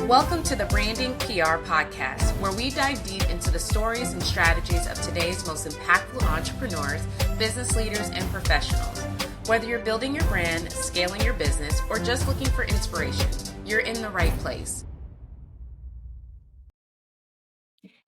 Welcome to the Brandinc PR Podcast, where we dive deep into the stories and strategies of today's most impactful entrepreneurs, business leaders, and professionals. Whether you're building your brand, scaling your business, or just looking for inspiration, you're in the right place.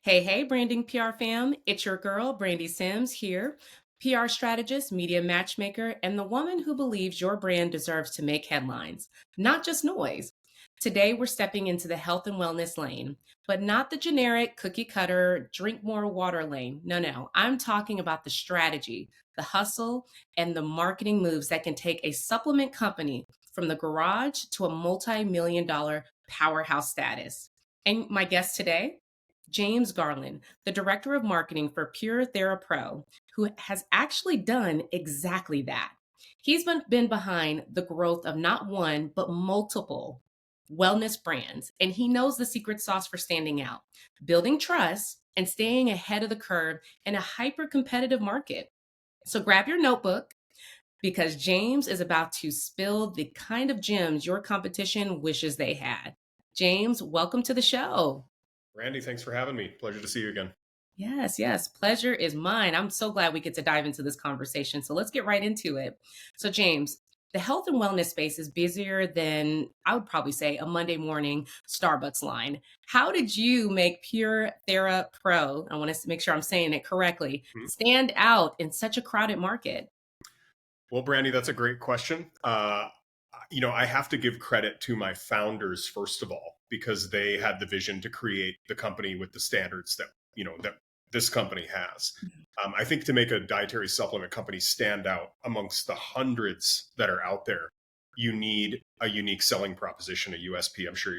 Hey, Brandinc PR fam. It's your girl, Brandy Sims here, PR strategist, media matchmaker, and the woman who believes your brand deserves to make headlines, not just noise. Today, we're stepping into the health and wellness lane, but not the generic cookie cutter, drink more water lane. No. I'm talking about the strategy, the hustle, and the marketing moves that can take a supplement company from the garage to a multi-million-dollar powerhouse status. And my guest today, James Garland, the director of marketing for Pure Thera Pro, who has actually done exactly that. He's been behind the growth of not one, but multiple wellness brands, and he knows the secret sauce for standing out, building trust, and staying ahead of the curve in a hyper-competitive market. So grab your notebook because James is about to spill the kind of gems your competition wishes they had. James, welcome to the show. Randy, thanks for having me. Pleasure to see you again. Yes. Pleasure is mine. I'm so glad we get to dive into this conversation. So let's get right into it. So James, the health and wellness space is busier than, I would probably say, a Monday morning Starbucks line. How did you make Pure Thera Pro, I want to make sure I'm saying it correctly, stand out in such a crowded market? Well, Brandy, that's a great question. I have to give credit to my founders, first of all, because they had the vision to create the company with the standards that this company has. I think to make a dietary supplement company stand out amongst the hundreds that are out there, you need a unique selling proposition, a USP. I'm sure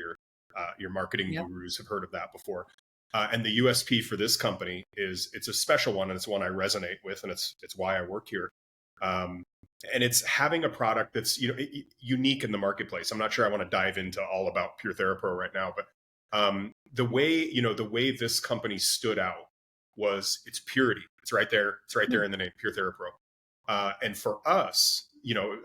your marketing gurus have heard of that before. And the USP for this company is it's a special one, and it's one I resonate with, and it's why I work here. And it's having a product that's unique in the marketplace. I'm not sure I want to dive into all about Pure Thera Pro right now, but the way this company stood out was its purity. It's right there. It's right there in the name, Pure Thera Pro. And for us,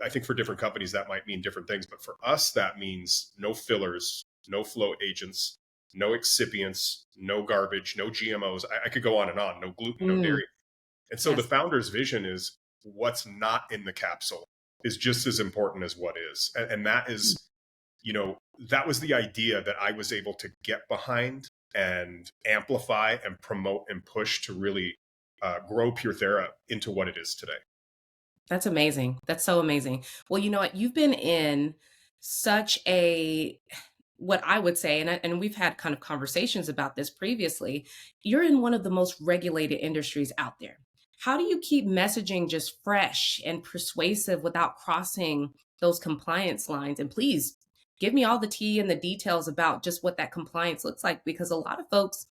I think for different companies that might mean different things, but for us that means no fillers, no float agents, no excipients, no garbage, no GMOs. I could go on and on. No gluten, no dairy. And so the founder's vision is what's not in the capsule is just as important as what is. And that is, that was the idea that I was able to get behind and amplify and promote and push to really grow Pure Thera into what it is today. That's amazing. That's so amazing. Well, you know what? You've been in such what I would say, and we've had kind of conversations about this previously, you're in one of the most regulated industries out there. How do you keep messaging just fresh and persuasive without crossing those compliance lines? And please give me all the tea and the details about just what that compliance looks like, because a lot of folks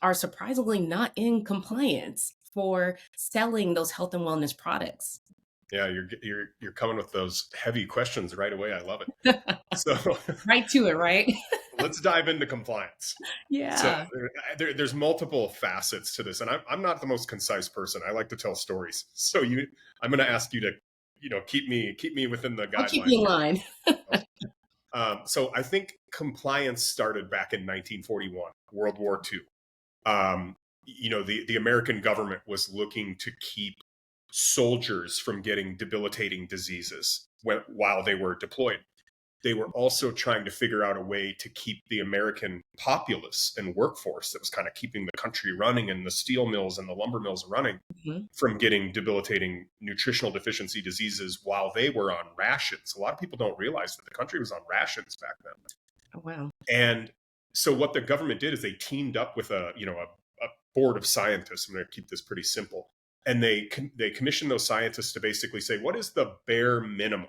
are surprisingly not in compliance for selling those health and wellness products. Yeah, you're coming with those heavy questions right away. I love it. So right to it, right? Let's dive into compliance. Yeah. So there's multiple facets to this, and I'm not the most concise person. I like to tell stories. So I'm going to ask you to, keep me within the guidelines. I'll keep you in line. So I think compliance started back in 1941, World War II. The American government was looking to keep soldiers from getting debilitating diseases while they were deployed. They were also trying to figure out a way to keep the American populace and workforce that was kind of keeping the country running and the steel mills and the lumber mills running from getting debilitating nutritional deficiency diseases while they were on rations. A lot of people don't realize that the country was on rations back then. Oh, wow. And so what the government did is they teamed up with a board of scientists. I'm going to keep this pretty simple. And they commissioned those scientists to basically say, what is the bare minimum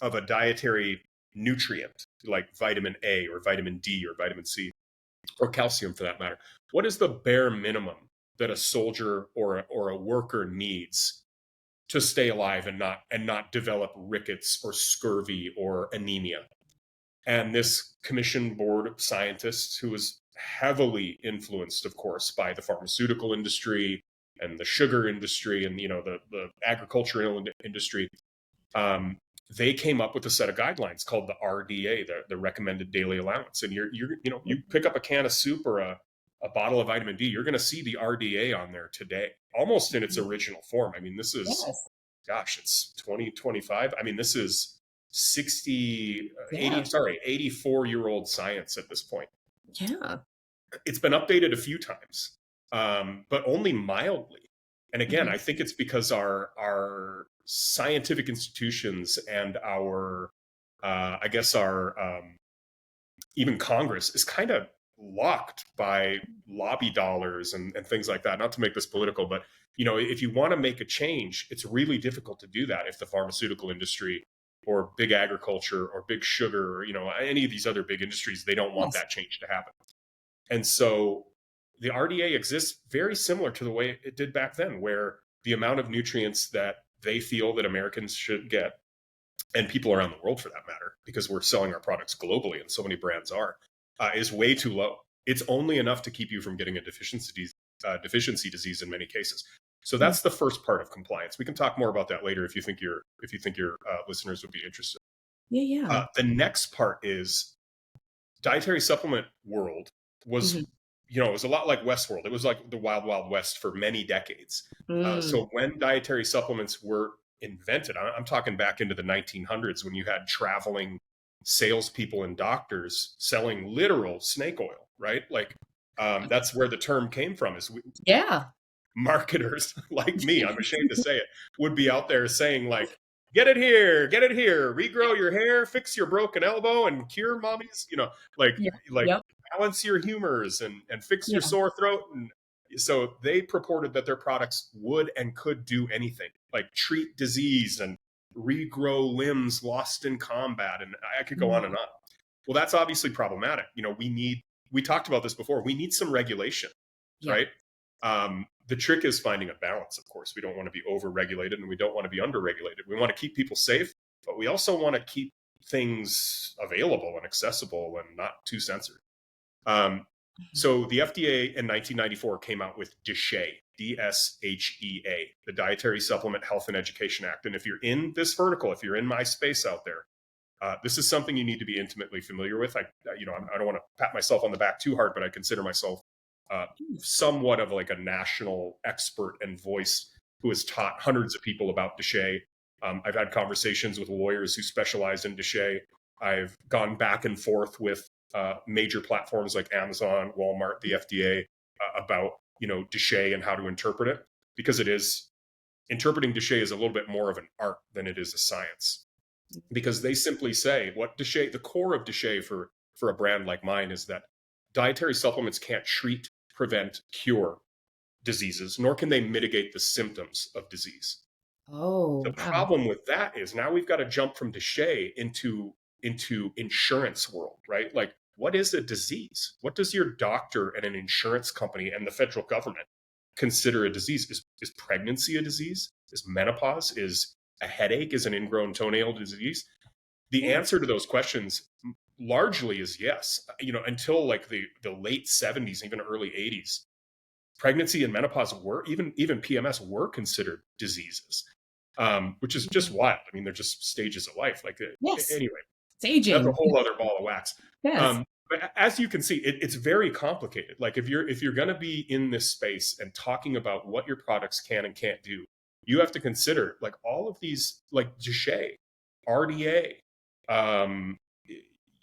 of a dietary nutrient like vitamin A or vitamin D or vitamin C or calcium for that matter? What is the bare minimum that a soldier or a worker needs to stay alive and not develop rickets or scurvy or anemia? And this commission board of scientists, who was heavily influenced, of course, by the pharmaceutical industry and the sugar industry and the agricultural industry, they came up with a set of guidelines called the RDA, the recommended daily allowance. And you pick up a can of soup or a bottle of vitamin D, you're going to see the RDA on there today, almost in its original form. I mean, this is, Yes. gosh, it's 2025. I mean, this is 60, Yeah. 84-year-old science at this point. Yeah. It's been updated a few times, but only mildly. And again, Mhm. I think it's because our scientific institutions and our, I guess our even Congress is kind of locked by lobby dollars and things like that. Not to make this political, but if you want to make a change, it's really difficult to do that if the pharmaceutical industry or big agriculture or big sugar or any of these other big industries, they don't want Yes. that change to happen. And so the RDA exists very similar to the way it did back then, where the amount of nutrients that they feel that Americans should get, and people around the world for that matter, because we're selling our products globally and so many brands are, is way too low. It's only enough to keep you from getting a deficiency disease in many cases. So Mm. that's the first part of compliance. We can talk more about that later if you think your listeners would be interested. Yeah. Yeah. The next part is dietary supplement world was, Mhm. it was a lot like Westworld. It was like the wild, wild west for many decades. Mm. So when dietary supplements were invented, I'm talking back into the 1900s when you had traveling salespeople and doctors selling literal snake oil, right? Like that's where the term came from. Yeah. Marketers like me, I'm ashamed to say it, would be out there saying like, get it here, regrow your hair, fix your broken elbow, and cure mommy's, like Yeah. like Yep. balance your humors and fix your Yeah. sore throat. And so they purported that their products would and could do anything, like treat disease and regrow limbs lost in combat, and I could go on and Mm. on. Well, that's obviously problematic. We talked about this before. We need some regulation, Yeah. right? The trick is finding a balance, of course. We don't want to be over-regulated and we don't want to be under-regulated. We want to keep people safe, but we also want to keep things available and accessible and not too censored. So the FDA in 1994 came out with DSHEA, DSHEA, the Dietary Supplement Health and Education Act. And if you're in this vertical, if you're in my space out there, this is something you need to be intimately familiar with. I don't want to pat myself on the back too hard, but I consider myself somewhat of like a national expert and voice who has taught hundreds of people about DSHEA. I've had conversations with lawyers who specialize in DSHEA. I've gone back and forth with major platforms like Amazon, Walmart, the FDA about DSHEA and how to interpret it, because interpreting DSHEA is a little bit more of an art than it is a science. Because they simply say the core of DSHEA for a brand like mine is that dietary supplements can't treat, prevent, cure diseases, nor can they mitigate the symptoms of disease. The Oh, wow. problem with that is now we've got to jump from DSHEA into insurance world, right? Like, what is a disease? What does your doctor and an insurance company and the federal government consider a disease? Is pregnancy a disease? Is menopause? Is a headache? Is an ingrown toenail disease? The Yeah. answer to those questions largely is yes. Until like the late 70s, even early 80s, pregnancy and menopause were even PMS were considered diseases, which is just wild. I mean, they're just stages of life. Like Yes. anyway, It's that's a aging. whole other ball of wax. Yes. But as you can see, it's very complicated. Like if you're going to be in this space and talking about what your products can and can't do, you have to consider like all of these, like DSHEA, RDA,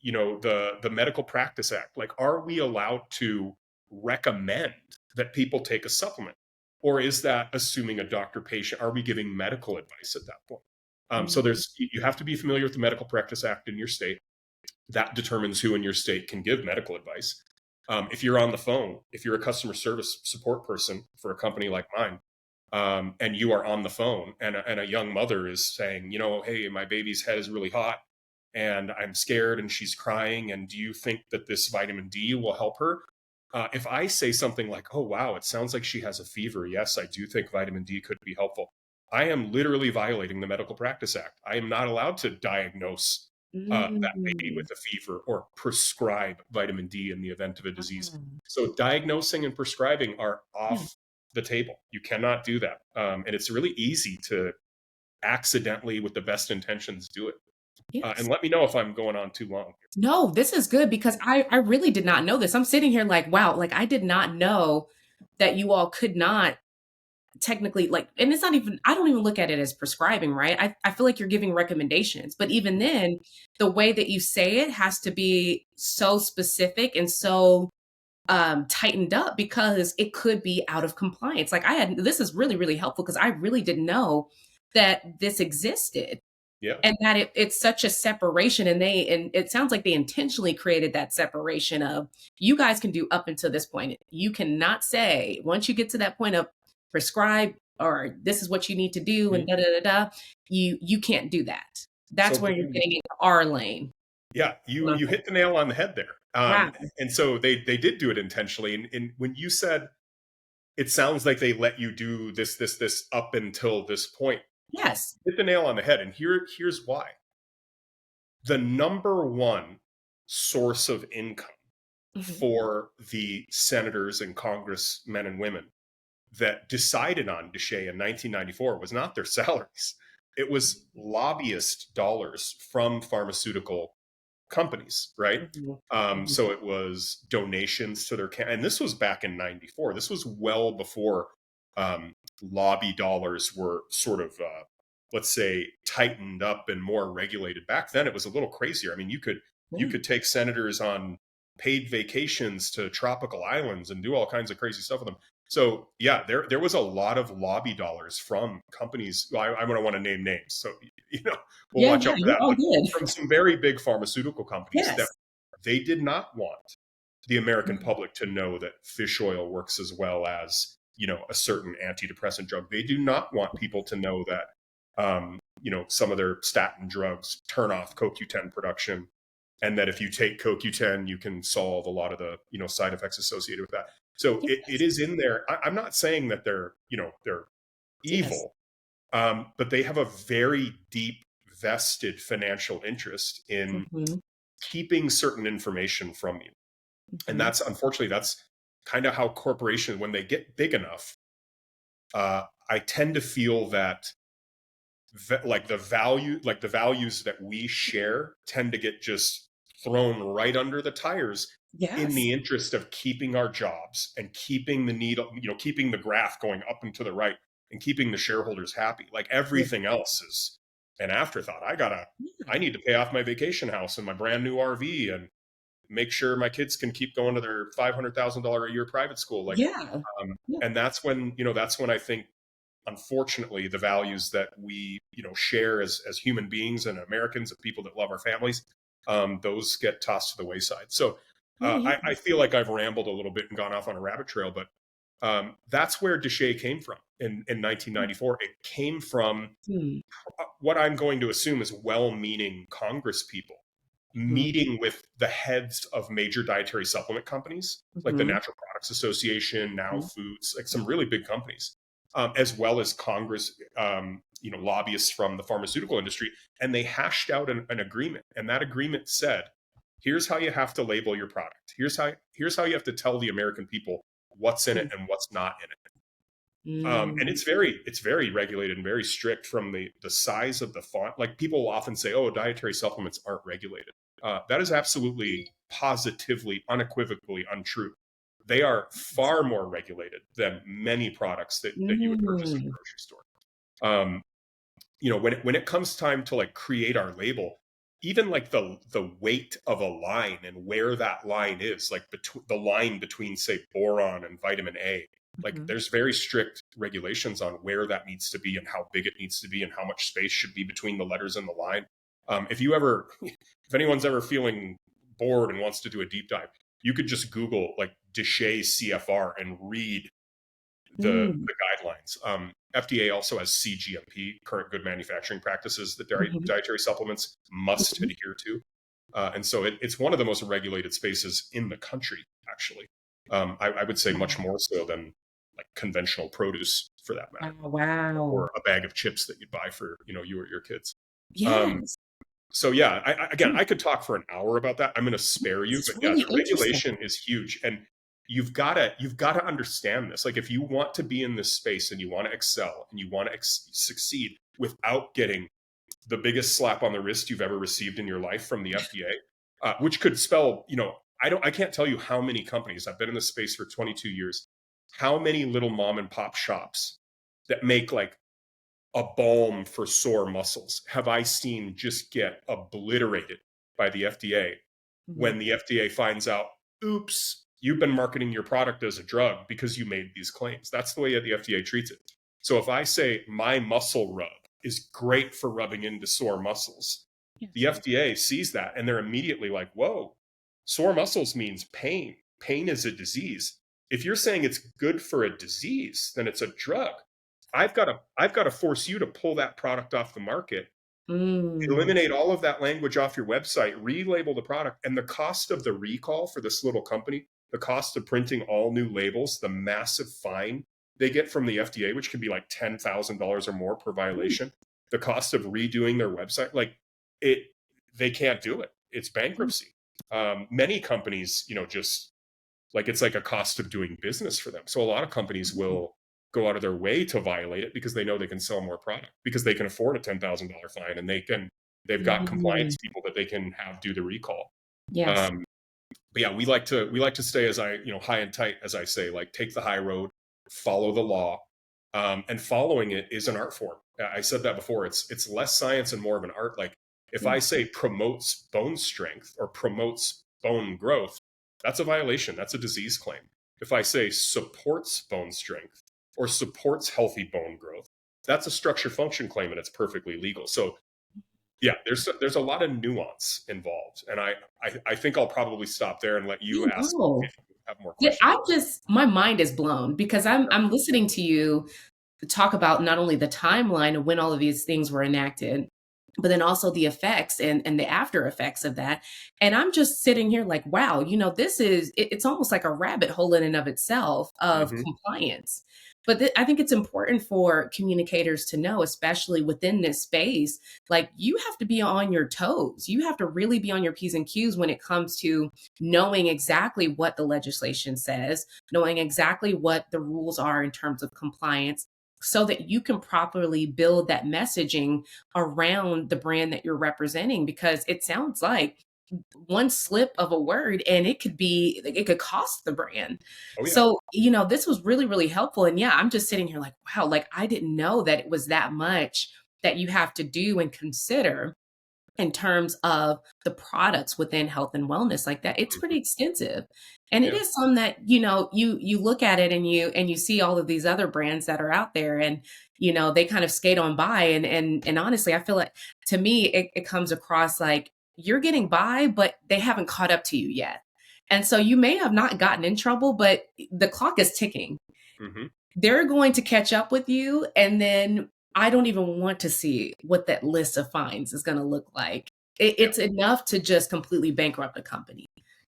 the Medical Practice Act. Like, are we allowed to recommend that people take a supplement, or is that assuming a doctor patient? Are we giving medical advice at that point? So Mhm. you have to be familiar with the Medical Practice Act in your state. That determines who in your state can give medical advice. If you're on the phone, if you're a customer service support person for a company like mine, and you are on the phone and a young mother is saying, hey, my baby's head is really hot and I'm scared and she's crying. And do you think that this vitamin D will help her? If I say something like, oh, wow, it sounds like she has a fever. Yes, I do think vitamin D could be helpful. I am literally violating the Medical Practice Act. I am not allowed to diagnose that baby Mm. with a fever or prescribe vitamin D in the event of a disease. Ah. So diagnosing and prescribing are Yeah. off the table. You cannot do that. And it's really easy to accidentally with the best intentions do it. And Yes. let me know if I'm going on too long. No, this is good because I really did not know this. I'm sitting here like, wow, like I did not know that you all could not technically like, and it's not even, I don't even look at it as prescribing, right? I feel like you're giving recommendations, but even then, the way that you say it has to be so specific and so tightened up because it could be out of compliance. Like this is really, really helpful because I really didn't know that this existed Yeah. and that it's such a separation and it sounds like they intentionally created that separation of you guys can do up until this point. You cannot say once you get to that point of prescribe or this is what you need to do and Mhm. da da da da, you can't do that. That's So where you're getting into our lane. yeah, you hit the nail on the head there. Wow. And so they did do it intentionally. And when you said it sounds like they let you do this up until this point, Yes. hit the nail on the head. And here's why. The number one source of income Mhm. for the senators and congressmen and women that decided on Deshay in 1994 was not their salaries. It was lobbyist dollars from pharmaceutical companies, right? Mhm. So it was donations to their and this was back in '94. This was well before um, lobby dollars were sort of, let's say, tightened up and more regulated. Back then, it was a little crazier. I mean, you Yeah. could take senators on paid vacations to tropical islands and do all kinds of crazy stuff with them. So yeah, there was a lot of lobby dollars from companies. Well, I don't want to name names, so we'll Yeah, watch yeah, out for you're that. all But good. from some very big pharmaceutical companies that Yes. they did not want the American Mhm. public to know that fish oil works as well as a certain antidepressant drug. They do not want people to know that some of their statin drugs turn off CoQ10 production, and that if you take CoQ10, you can solve a lot of the side effects associated with that. So it Yes. is in there. I'm not saying that they're Yes. evil, but they have a very deep vested financial interest in Mhm. keeping certain information from you. And Mhm. that's unfortunately that's kind of how corporations, when they get big enough, I tend to feel that like the values that we share tend to get just thrown right under the tires in Yes. the interest of keeping our jobs and keeping the needle, keeping the graph going up and to the right and keeping the shareholders happy. Like Yeah. everything else is an afterthought. I Yeah. need to pay off my vacation house and my brand new RV and make sure my kids can keep going to their $500,000 a year private school. Like, Yeah. Yeah. and that's when I think, unfortunately, the values that we, share as human beings and Americans and people that love our families, those get tossed to the wayside. So Yeah. Yeah. I feel like I've rambled a little bit and gone off on a rabbit trail, but that's where Deshay came from in 1994. It came from Mhm. what I'm going to assume is well-meaning Congress people Mhm. meeting with the heads of major dietary supplement companies, like the Mhm. Natural Products Association, Now Mhm. Foods, like some really big companies, as well as Congress, lobbyists from the pharmaceutical industry, and they hashed out an agreement. And that agreement said, "Here's how you have to label your product. Here's how you have to tell the American people what's in it Mhm. and what's not in it." And Mm. it's very regulated and very strict from the size of the font. Like people will often say, "Oh, dietary supplements aren't regulated." That is absolutely, positively, unequivocally untrue. They are far more regulated than many products that you would purchase in a Mm. grocery store. Um, when it comes time to like create our label, even like the weight of a line and where that line is, like the line between, say, boron and vitamin A, like Mhm. there's very strict regulations on where that needs to be and how big it needs to be and how much space should be between the letters in the line. If anyone's ever feeling bored and wants to do a deep dive, you could just Google like Deshay CFR and read Mm. the guidelines. FDA also has CGMP, current good manufacturing practices, that Mhm. dietary supplements must Mhm. adhere to. And so it's one of the most regulated spaces in the country, actually. I would say much Wow. more so than like conventional produce, for that matter, Wow. Wow. or a bag of chips that you'd buy for you or your kids. Um, Yes. so yeah, again, Mm. I could talk for an hour about that. I'm going to spare you, This but is yeah, really the interesting. regulation is huge, and you've got to understand this. Like, if you want to be in this space and you want to excel and you want to succeed, without getting the biggest slap on the wrist you've ever received in your life from the FDA, which could spell, I can't tell you how many companies, I've been in this space for 22 years, how many little mom and pop shops that make like a balm for sore muscles have I seen just get obliterated by the FDA when the FDA finds out, oops, you've been marketing your product as a drug because you made these claims. That's the way the FDA treats it. So if I say my muscle rub is great for rubbing into sore muscles, the FDA sees that and they're immediately like, whoa, sore muscles means pain. Pain is a disease. If you're saying it's good for a disease, then it's a drug. I've got to force you to pull that product off the market, eliminate all of that language off your website, relabel the product, and the cost of the recall for this little company, the cost of printing all new labels, the massive fine they get from the FDA, which can be like $10,000 or more per violation, the cost of redoing their website, they can't do it. It's bankruptcy. Many companies, just like it's like a cost of doing business for them. So a lot of companies will go out of their way to violate it because they know they can sell more product, because they can afford a $10,000 fine, and they've got compliance people that they can have do the recall. Yes. But yeah, we like to stay, as high and tight, as I say, like take the high road, follow the law, and following it is an art form. I said that before. It's less science and more of an art. Like if I say promotes bone strength or promotes bone growth, that's a violation. That's a disease claim. If I say supports bone strength or supports healthy bone growth, that's a structure function claim, and it's perfectly legal. So yeah, there's a lot of nuance involved. And I think I'll probably stop there and let you ask if you have more questions. My mind is blown because I'm listening to you talk about not only the timeline of when all of these things were enacted, but then also the effects and the after effects of that. And I'm just sitting here like, wow, it's almost like a rabbit hole in and of itself of compliance. But I think it's important for communicators to know, especially within this space, like you have to be on your toes. You have to really be on your P's and Q's when it comes to knowing exactly what the legislation says, knowing exactly what the rules are in terms of compliance, so that you can properly build that messaging around the brand that you're representing, because it sounds like one slip of a word and it could cost the brand. Oh, yeah. So, this was really, really helpful. And yeah, I'm just sitting here like, wow, like I didn't know that it was that much that you have to do and consider in terms of the products within health and wellness like that. It's pretty extensive. And it is something that, you look at it and you see all of these other brands that are out there, and, they kind of skate on by. And honestly, I feel like, to me, it comes across like you're getting by, but they haven't caught up to you yet. And so you may have not gotten in trouble, but the clock is ticking. They're going to catch up with you. And then I don't even want to see what that list of fines is going to look like. It's enough to just completely bankrupt a company.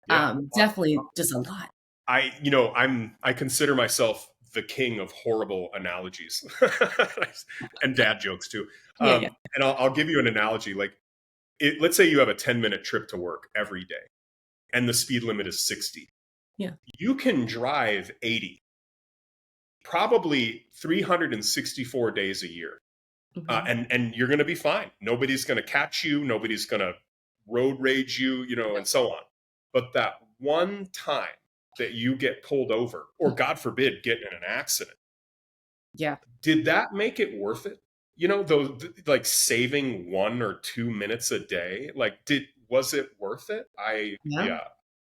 Definitely just a lot. I consider myself the king of horrible analogies and dad jokes too. And I'll give you an analogy. Like, let's say you have a 10-minute trip to work every day and the speed limit is 60. Yeah. You can drive 80, probably 364 days a year. And you're going to be fine. Nobody's going to catch you. Nobody's going to road rage you, and so on. But that one time that you get pulled over, or God forbid, get in an accident. Yeah. Did that make it worth it? Those like saving 1 or 2 minutes a day, was it worth it?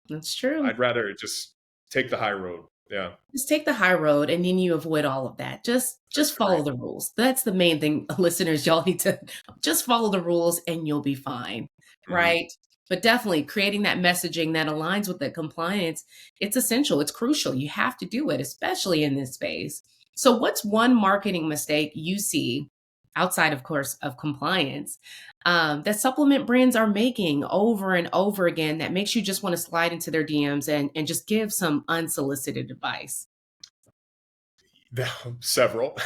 That's true. I'd rather just take the high road. Yeah. Just take the high road, and then you avoid all of that. Just follow the rules. That's the main thing, listeners. Y'all need to just follow the rules and you'll be fine. Right. But definitely creating that messaging that aligns with the compliance. It's essential. It's crucial. You have to do it, especially in this space. So what's one marketing mistake you see outside, of course, of compliance, that supplement brands are making over and over again that makes you just want to slide into their DMs and just give some unsolicited advice? Several.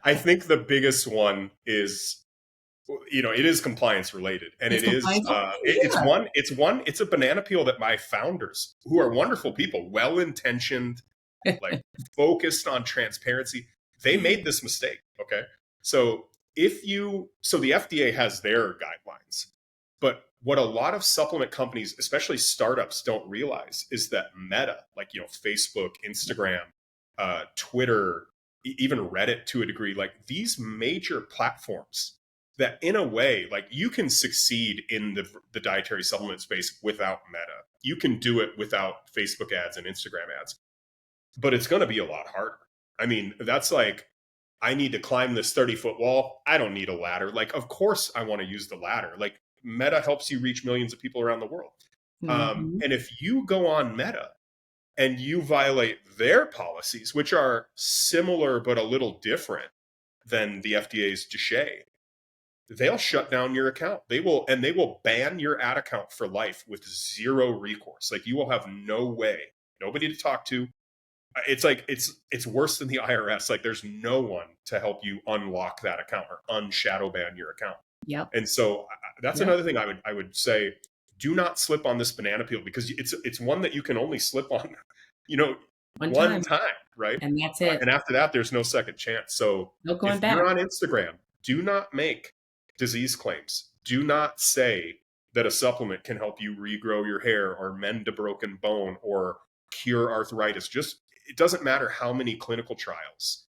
I think the biggest one is, it is compliance related, and it's a banana peel that my founders, who are wonderful people, well-intentioned, like focused on transparency, they made this mistake. Okay. So so the FDA has their guidelines, but what a lot of supplement companies, especially startups, don't realize is that Meta, like, Facebook, Instagram, Twitter, even Reddit to a degree, like these major platforms that in a way, like you can succeed in the dietary supplement space without Meta. You can do it without Facebook ads and Instagram ads, but it's going to be a lot harder. I mean, that's like, I need to climb this 30-foot wall. I don't need a ladder. Like, of course I want to use the ladder. Like, Meta helps you reach millions of people around the world. Mm-hmm. And if you go on Meta and you violate their policies, which are similar but a little different than the FDA's DSHEA, they'll shut down your account. They will ban your ad account for life with zero recourse. Like, you will have no way, nobody to talk to. It's like it's worse than the IRS. Like, there's no one to help you unlock that account or unshadow ban your account. Yep. And so that's Yep. another thing I would say. Do not slip on this banana peel, because it's one that you can only slip on, one time, right? And that's it. And after that, there's no second chance. So No going if back. you're on Instagram, do not make disease claims. Do not say that a supplement can help you regrow your hair or mend a broken bone or cure arthritis. It doesn't matter how many clinical trials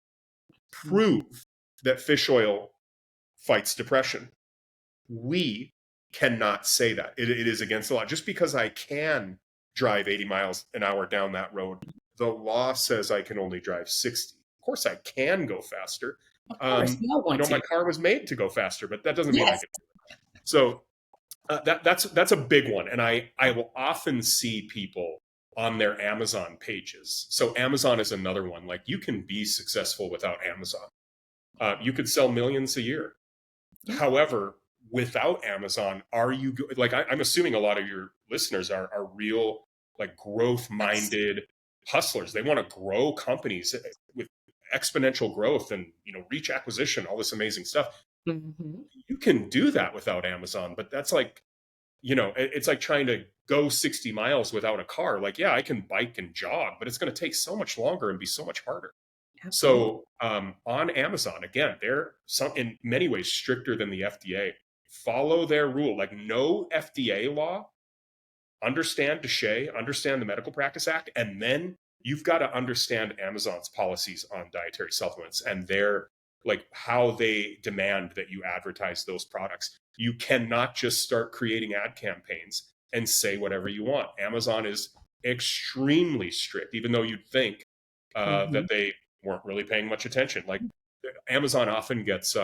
prove that fish oil fights depression. We cannot say that. It is against the law. Just because I can drive 80 miles an hour down that road, the law says I can only drive 60. Of course, I can go faster. Of course, My car was made to go faster, but that doesn't mean I Yes. can do it. So that's a big one. And I will often see people on their Amazon pages. So Amazon is another one. Like, you can be successful without Amazon. You could sell millions a year. Yeah. However, without Amazon, I'm assuming a lot of your listeners are real, like, growth minded hustlers. They want to grow companies with exponential growth and, reach acquisition, all this amazing stuff. Mm-hmm. You can do that without Amazon, but that's like, it's like trying to go 60 miles without a car. Like, yeah, I can bike and jog, but it's going to take so much longer and be so much harder. Absolutely. So on Amazon, again, they're in many ways stricter than the FDA. Follow their rule. Like, no FDA law. Understand DSHEA, understand the Medical Practice Act, and then you've got to understand Amazon's policies on dietary supplements and their, like, how they demand that you advertise those products. You cannot just start creating ad campaigns and say whatever you want. Amazon is extremely strict, even though you'd think that they weren't really paying much attention. Like, Amazon often gets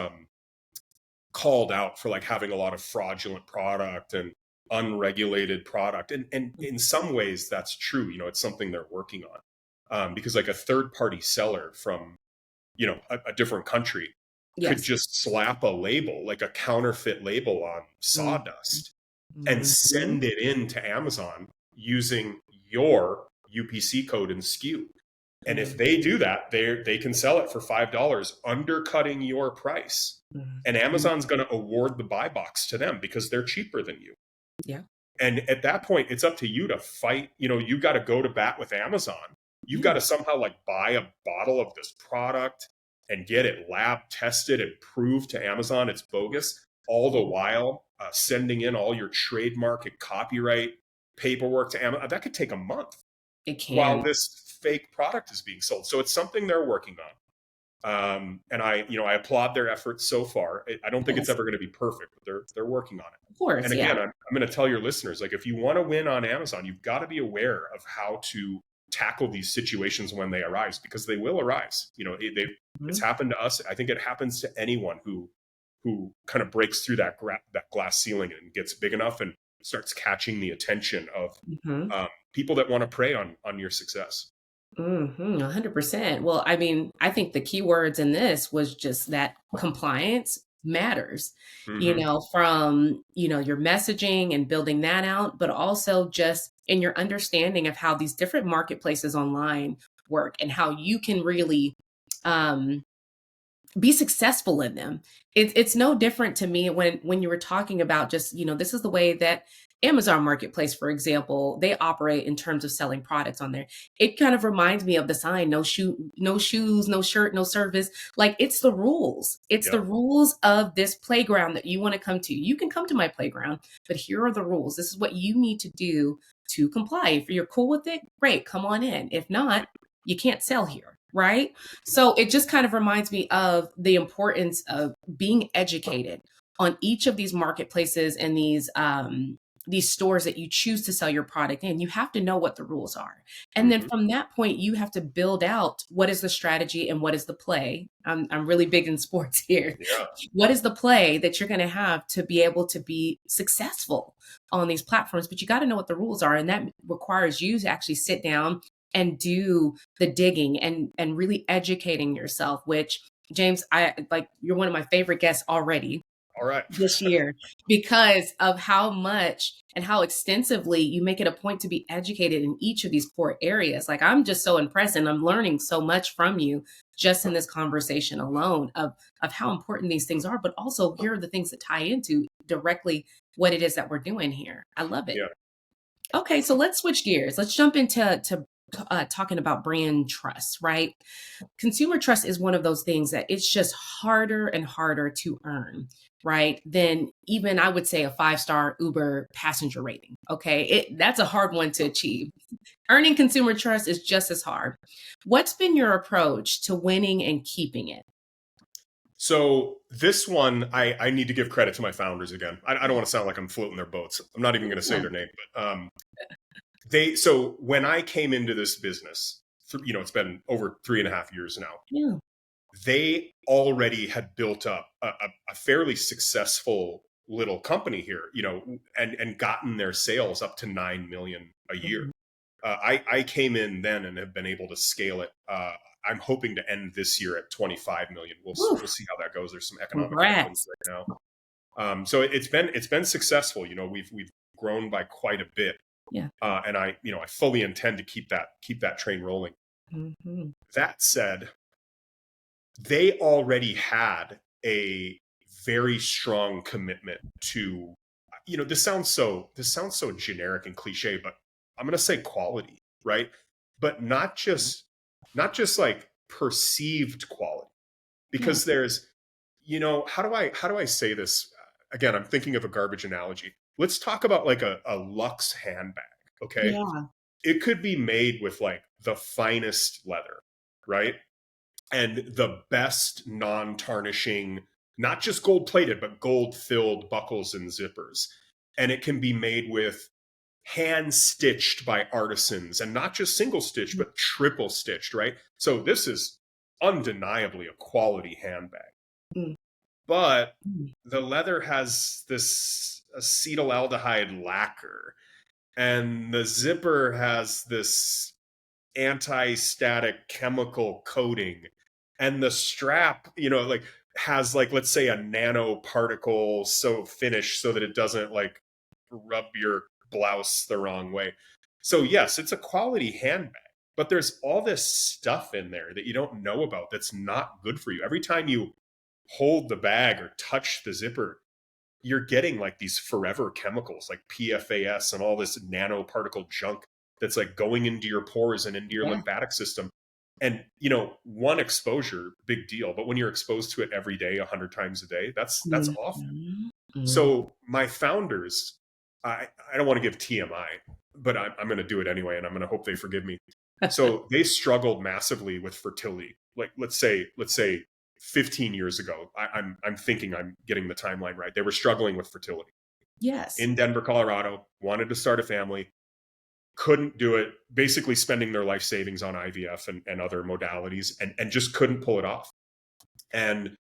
called out for, like, having a lot of fraudulent product and unregulated product. And in some ways that's true. It's something they're working on, because, like, a third party seller from, a different country could just slap a label, like a counterfeit label, on sawdust and send it into Amazon using your UPC code and SKU. And if they do that, they can sell it for $5, undercutting your price. And Amazon's going to award the buy box to them because they're cheaper than you. Yeah. And at that point, it's up to you to fight. You've got to go to bat with Amazon. You've got to somehow, like, buy a bottle of this product and get it lab tested and prove to Amazon it's bogus, all the while sending in all your trademark and copyright paperwork to Amazon. That could take a month. It can. While this fake product is being sold. So it's something they're working on. And I applaud their efforts so far. I don't think it's ever going to be perfect, but they're working on it. Of course. And again, I'm going to tell your listeners, like, if you want to win on Amazon, you've got to be aware of how to tackle these situations when they arise, because they will arise. It's happened to us. I think it happens to anyone who kind of breaks through that glass ceiling and gets big enough and starts catching the attention of people that want to prey on your success. 100%. Well, I mean, I think the key words in this was just that compliance matters, from, your messaging and building that out, but also just in your understanding of how these different marketplaces online work and how you can really be successful in them. It's no different to me when you were talking about just, this is the way that Amazon Marketplace, for example, they operate in terms of selling products on there. It kind of reminds me of the sign, no shoes, no shirt, no service. Like it's the rules. It's Yeah. the rules of this playground that you want to come to. You can come to my playground, but here are the rules. This is what you need to do to comply. If you're cool with it, great, come on in. If not, you can't sell here, right? So it just kind of reminds me of the importance of being educated on each of these marketplaces and these stores that you choose to sell your product in. You have to know what the rules are. And then Hmm. from that point, you have to build out what is the strategy and what is the play. I'm really big in sports here. Yeah. What is the play that you're going to have to be able to be successful on these platforms? But you got to know what the rules are. And that requires you to actually sit down and do the digging and really educating yourself, which James, I like, you're one of my favorite guests already All right. this year because of how much and how extensively you make it a point to be educated in each of these core areas. Like I'm just so impressed and I'm learning so much from you just in this conversation alone of how important these things are, but also here are the things that tie into directly what it is that we're doing here. I love it. Yeah. Okay, so let's switch gears. Let's jump into talking about brand trust, right? Consumer trust is one of those things that it's just harder and harder to earn, right? Than even I would say a 5-star Uber passenger rating. Okay, that's a hard one to achieve. Earning consumer trust is just as hard. What's been your approach to winning and keeping it? So this one, I need to give credit to my founders again. I don't want to sound like I'm floating their boats. I'm not even going to say Yeah. their name, but so when I came into this business, it's been over 3.5 years now. Yeah. They already had built up a fairly successful little company here, and gotten their sales up to 9 million a year. Mhm. I came in then and have been able to scale it. I'm hoping to end this year at 25 million. We'll Woo. see how that goes. There's some economic headwinds Congrats. right now. So it's been successful. We've grown by quite a bit. Yeah. And I fully intend to keep that train rolling. Mhm. That said, they already had a very strong commitment to, this sounds so generic and cliche, but I'm going to say quality, right? But not just like perceived quality, Yeah. because there's, how do I say this? Again, I'm thinking of a garbage analogy. Let's talk about like a Lux handbag. Okay. Yeah. It could be made with like the finest leather, right? And the best non-tarnishing, not just gold plated, but gold filled buckles and zippers. And it can be made with hand stitched by artisans, and not just single stitched, but triple stitched, right? So this is undeniably a quality handbag. Mm. But Mm. the leather has this acetaldehyde lacquer, and the zipper has this anti-static chemical coating, and the strap like has, like, let's say, a nanoparticle finish so that it doesn't like rub your blouse the wrong way. So yes, it's a quality handbag, but there's all this stuff in there that you don't know about that's not good for you. Every time you hold the bag or touch the zipper, you're getting like these forever chemicals like PFAS and all this nanoparticle junk that's like going into your pores and into your Yeah. lymphatic system. And one exposure, big deal, but when you're exposed to it every day, 100 times a day, that's awful. Mhm. Mhm. So my founders, I don't want to give TMI, but I'm going to do it anyway, and I'm going to hope they forgive me. So they struggled massively with fertility. Like let's say 15 years ago. I'm thinking I'm getting the timeline right. They were struggling with fertility Yes. in Denver, Colorado. Wanted to start a family, couldn't do it. Basically, spending their life savings on IVF and other modalities, and just couldn't pull it off. And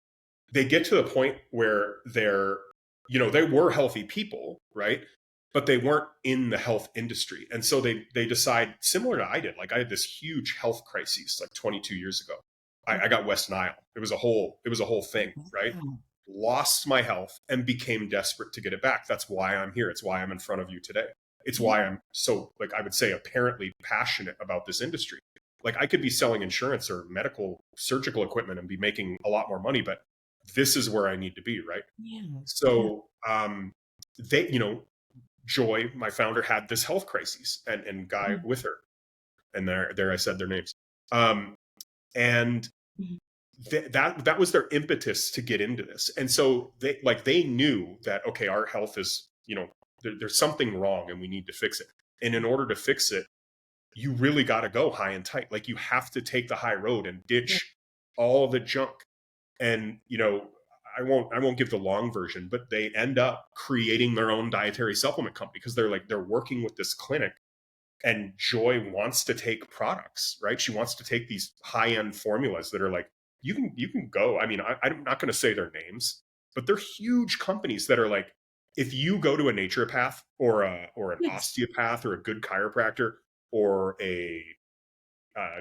they get to the point where they were healthy people, right? But they weren't in the health industry. And so they decide, similar to I did, like I had this huge health crisis like 22 years ago. I got West Nile. It was a whole thing, right? Wow. Lost my health and became desperate to get it back. That's why I'm here. It's why I'm in front of you today. It's Yeah. why I'm so, like, I would say, apparently passionate about this industry. Like I could be selling insurance or medical surgical equipment and be making a lot more money, but this is where I need to be, right? Yeah. Yeah. So they, Joy, my founder, had this health crisis, and Guy Mhm. with her. And there I said their names. And Mhm. that was their impetus to get into this. And so they knew that, okay, our health is, there's something wrong and we need to fix it. And in order to fix it, you really got to go high and tight. Like, you have to take the high road and Yeah. ditch all the junk. And, I won't give the long version, but they end up creating their own dietary supplement company because they're working with this clinic, and Joy wants to take products, right? She wants to take these high-end formulas that are like, you can go. I mean, I'm not going to say their names, but they're huge companies that are like, if you go to a naturopath or an Yes. osteopath or a good chiropractor or a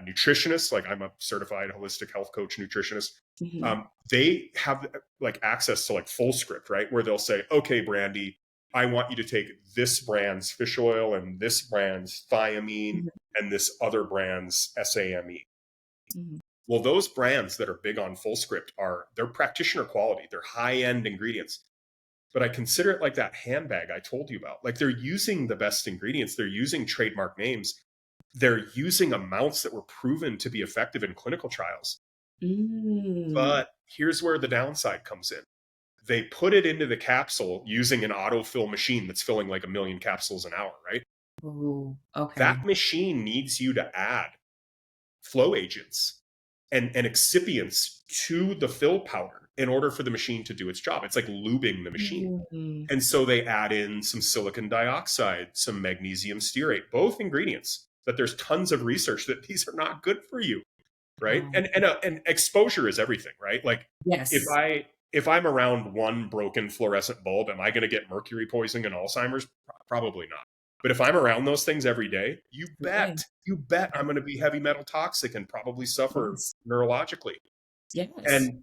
nutritionist, like I'm a certified holistic health coach nutritionist, Mhm. they have like access to like full script, right? Where they'll say, okay, Brandy, I want you to take this brand's fish oil and this brand's thiamine Mhm. and this other brand's SAMe. Mhm. Well, those brands that are big on full script they're practitioner quality, they're high end ingredients. But I consider it like that handbag I told you about. Like, they're using the best ingredients, they're using trademark names, they're using amounts that were proven to be effective in clinical trials. Mm. But here's where the downside comes in. They put it into the capsule using an autofill machine that's filling like 1 million capsules an hour, right? Ooh, okay. That machine needs you to add flow agents and excipients to the fill powder in order for the machine to do its job. It's like lubing the machine. Mm. And so they add in some silicon dioxide, some magnesium stearate, both ingredients that there's tons of research that these are not good for you, right? Oh, And exposure is everything, right? Like, if yes. I'm around one broken fluorescent bulb, am I going to get mercury poisoning and Alzheimer's? Probably not. But if I'm around those things every day, Okay. you bet I'm going to be heavy metal toxic and probably suffer Yes. neurologically. Yes. And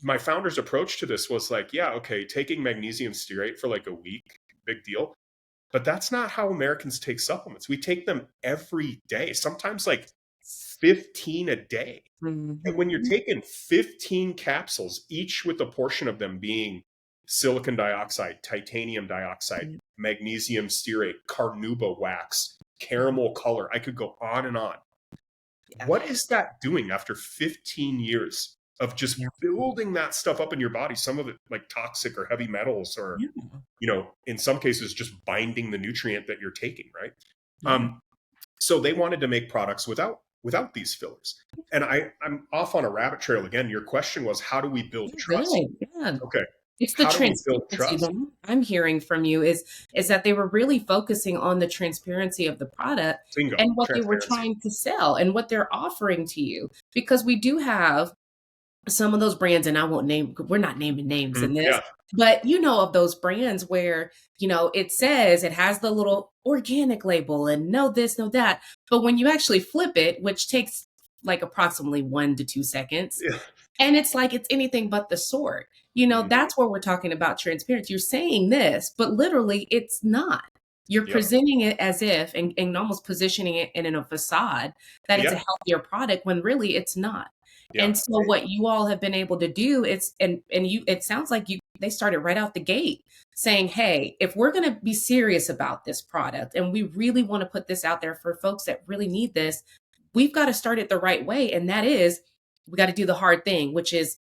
my founder's approach to this was like, yeah, okay, taking magnesium stearate for like a week, big deal. But that's not how Americans take supplements. We take them every day, sometimes like 15 a day. And when you're Mhm. taking 15 capsules, each with a portion of them being silicon dioxide, titanium dioxide, Mm. magnesium stearate, carnauba wax, caramel color, I could go on and on. Yeah. What is that doing after 15 years of just Yeah. building that stuff up in your body? Some of it like toxic or heavy metals, or, Yeah. in some cases, just binding the nutrient that you're taking, right? Yeah. Um, so they wanted to make products without these fillers. And I'm off on a rabbit trail again. Your question was, how do we build You're trust? good. Yeah. Okay. It's the How do we build transparency trust? that I'm hearing from you is that they were really focusing on the transparency of the product Bingo. and what they were Transparency. trying to sell and what they're offering to you. Because we do have some of those brands, and I won't name, we're not naming names in this, Yeah. but you know of those brands where, it says it has the little organic label and no this, no that. But when you actually flip it, which takes like approximately 1 to 2 seconds, Yeah. and it's like it's anything but the sort. Mhm. That's where we're talking about transparency. You're saying this, but literally it's not. You're Yep. presenting it as if and almost positioning it in a facade that it's a Yeah. healthier product when really it's not. Yeah. And so what you all have been able to do is and you it sounds like they started right out the gate saying, "Hey, if we're going to be serious about this product and we really want to put this out there for folks that really need this, we've got to start it the right way, and that is we got to do the hard thing, which is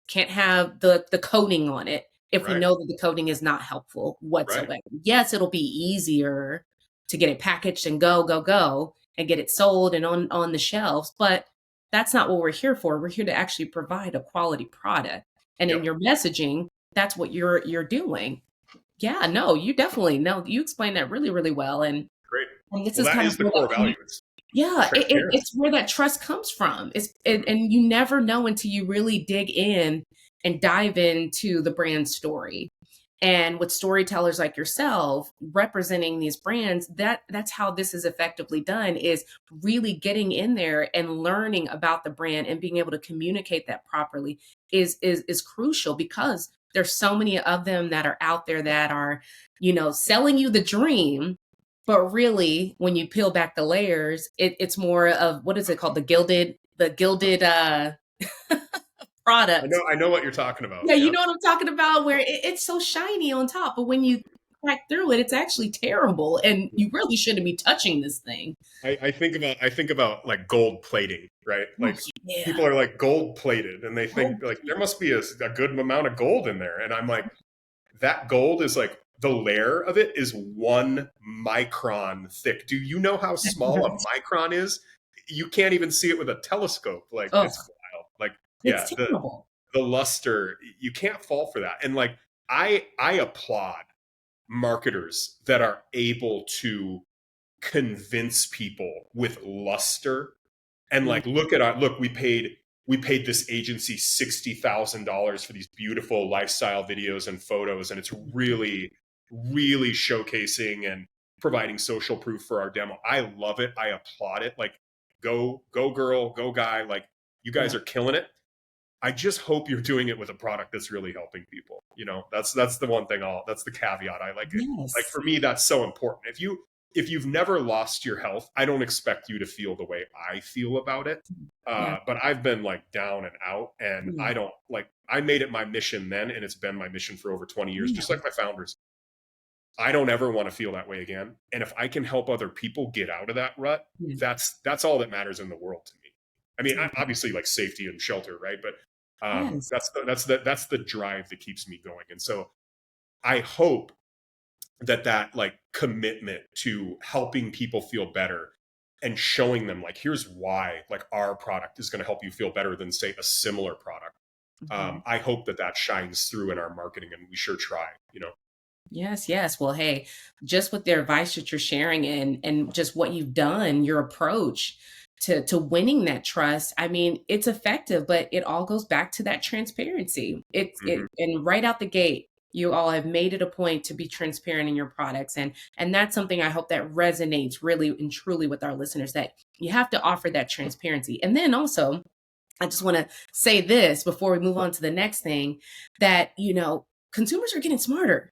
can't have the coating on it if we Right. know that the coating is not helpful Right. whatsoever. Yes, it'll be easier to get it packaged and go and get it sold and on the shelves, but that's not what we're here for. We're here to actually provide a quality product. And in Yep. your messaging, that's what you're doing. Yeah, no, you definitely no, you explained that really, really well. Great. And this Well, is that kind of is the where core that value. It's yeah, it's transparency. where that trust comes from. Mhm. And you never know until you really dig in and dive into the brand story. And with storytellers like yourself representing these brands, that's how this is effectively done is really getting in there and learning about the brand and being able to communicate that properly is crucial because there's so many of them that are out there that are, selling you the dream, but really, when you peel back the layers, it's more of what is it called? The gilded product. I know what you're talking about. Yeah, you Yeah. know what I'm talking about, where it's so shiny on top, but when you crack through it, it's actually terrible, and you really shouldn't be touching this thing. I think about like gold plating, right? Oh, Like yeah. people are like gold plated and they Oh, think like there must be a good amount of gold in there. And I'm like, that gold is like the layer of it is 1 micron thick. Do you know how small a micron is? You can't even see it with a telescope. Like ugh, it's wild. Like, yeah, it's terrible. the luster, you can't fall for that. And like I applaud marketers that are able to convince people with luster and Mm, like look at our look we paid this agency $60,000 for these beautiful lifestyle videos and photos, and it's really showcasing and providing social proof for our demo. I love it. I applaud it. Like, go girl, go guy. Like, you guys yeah. are killing it. I just hope you're doing it with a product that's really helping people. You know, that's the one thing that's the caveat. I like it. Like Yes. for me, that's so important. If you've never lost your health, I don't expect you to feel the way I feel about it. Yeah. But I've been like down and out, and Yeah. I don't like. I made it my mission then, and it's been my mission for over 20 years, just Yeah. like my founders. I don't ever want to feel that way again. And if I can help other people get out of that rut, Yeah. that's all that matters in the world to me. I mean, Yeah. obviously like safety and shelter, right? But Yes. that's the drive that keeps me going. And so I hope that like commitment to helping people feel better and showing them like here's why like our product is going to help you feel better than say a similar product. Mhm. I hope that shines through in our marketing, and we sure try. You know. Yes, yes. Well, hey, just with the advice that you're sharing and just what you've done, your approach to winning that trust, I mean, it's effective, but it all goes back to that transparency. Hmm. And right out the gate, you all have made it a point to be transparent in your products. And that's something I hope that resonates really and truly with our listeners, that you have to offer that transparency. And then also, I just want to say this before we move on to the next thing, that, consumers are getting smarter.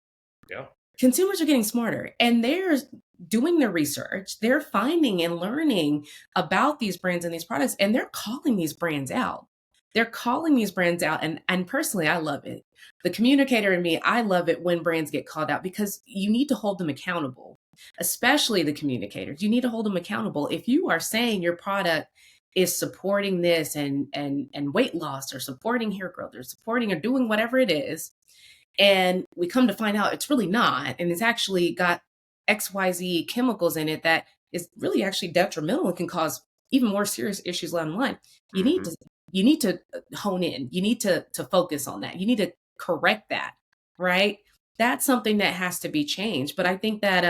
Yeah. Consumers are getting smarter, and they're doing their research. They're finding and learning about these brands and these products, and they're calling these brands out. They're calling these brands out. And personally, I love it. The communicator in me, I love it when brands get called out, because you need to hold them accountable, especially the communicators. You need to hold them accountable. If you are saying your product is supporting this and weight loss, or supporting hair growth, or supporting or doing whatever it is, and we come to find out it's really not, and it's actually got XYZ chemicals in it that is really actually detrimental and can cause even more serious issues down the line. You need Hmm. to you need to hone in. You need to focus on that. You need to correct that, right? That's something that has to be changed. But I think that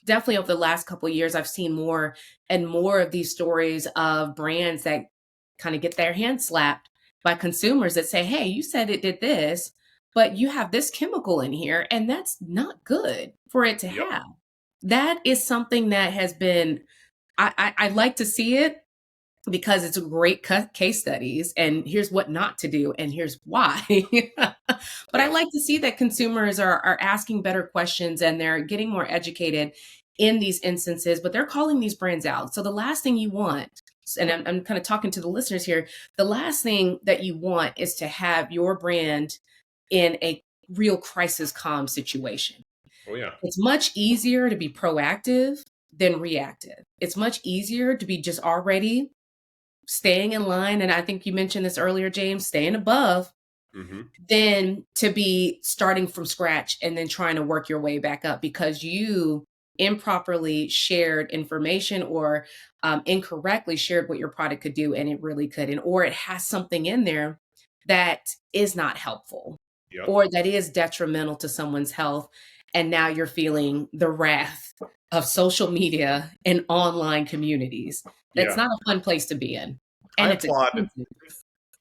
definitely over the last couple of years, I've seen more and more of these stories of brands that kind of get their hands slapped by consumers that say, "Hey, you said it did this, but you have this chemical in here, and that's not good for it to Yep. have." That is something that has been, I like to see it, because it's a great case studies, and here's what not to do, and here's why. But I Yeah. like to see that consumers are asking better questions, and they're getting more educated in these instances, but they're calling these brands out. So the last thing you want, and I'm kind of talking to the listeners here, the last thing that you want is to have your brand in a real crisis calm situation. Oh yeah. It's much easier to be proactive than reactive. It's much easier to be just already staying in line. And I think you mentioned this earlier, James, staying above, Hmm. than to be starting from scratch and then trying to work your way back up because you improperly shared information, or incorrectly shared what your product could do, and it really couldn't, or it has something in there that is not helpful, Yep. or that is detrimental to someone's health. And now you're feeling the wrath of social media and online communities. That's Yeah. not a fun place to be in. I And it's applaud expensive.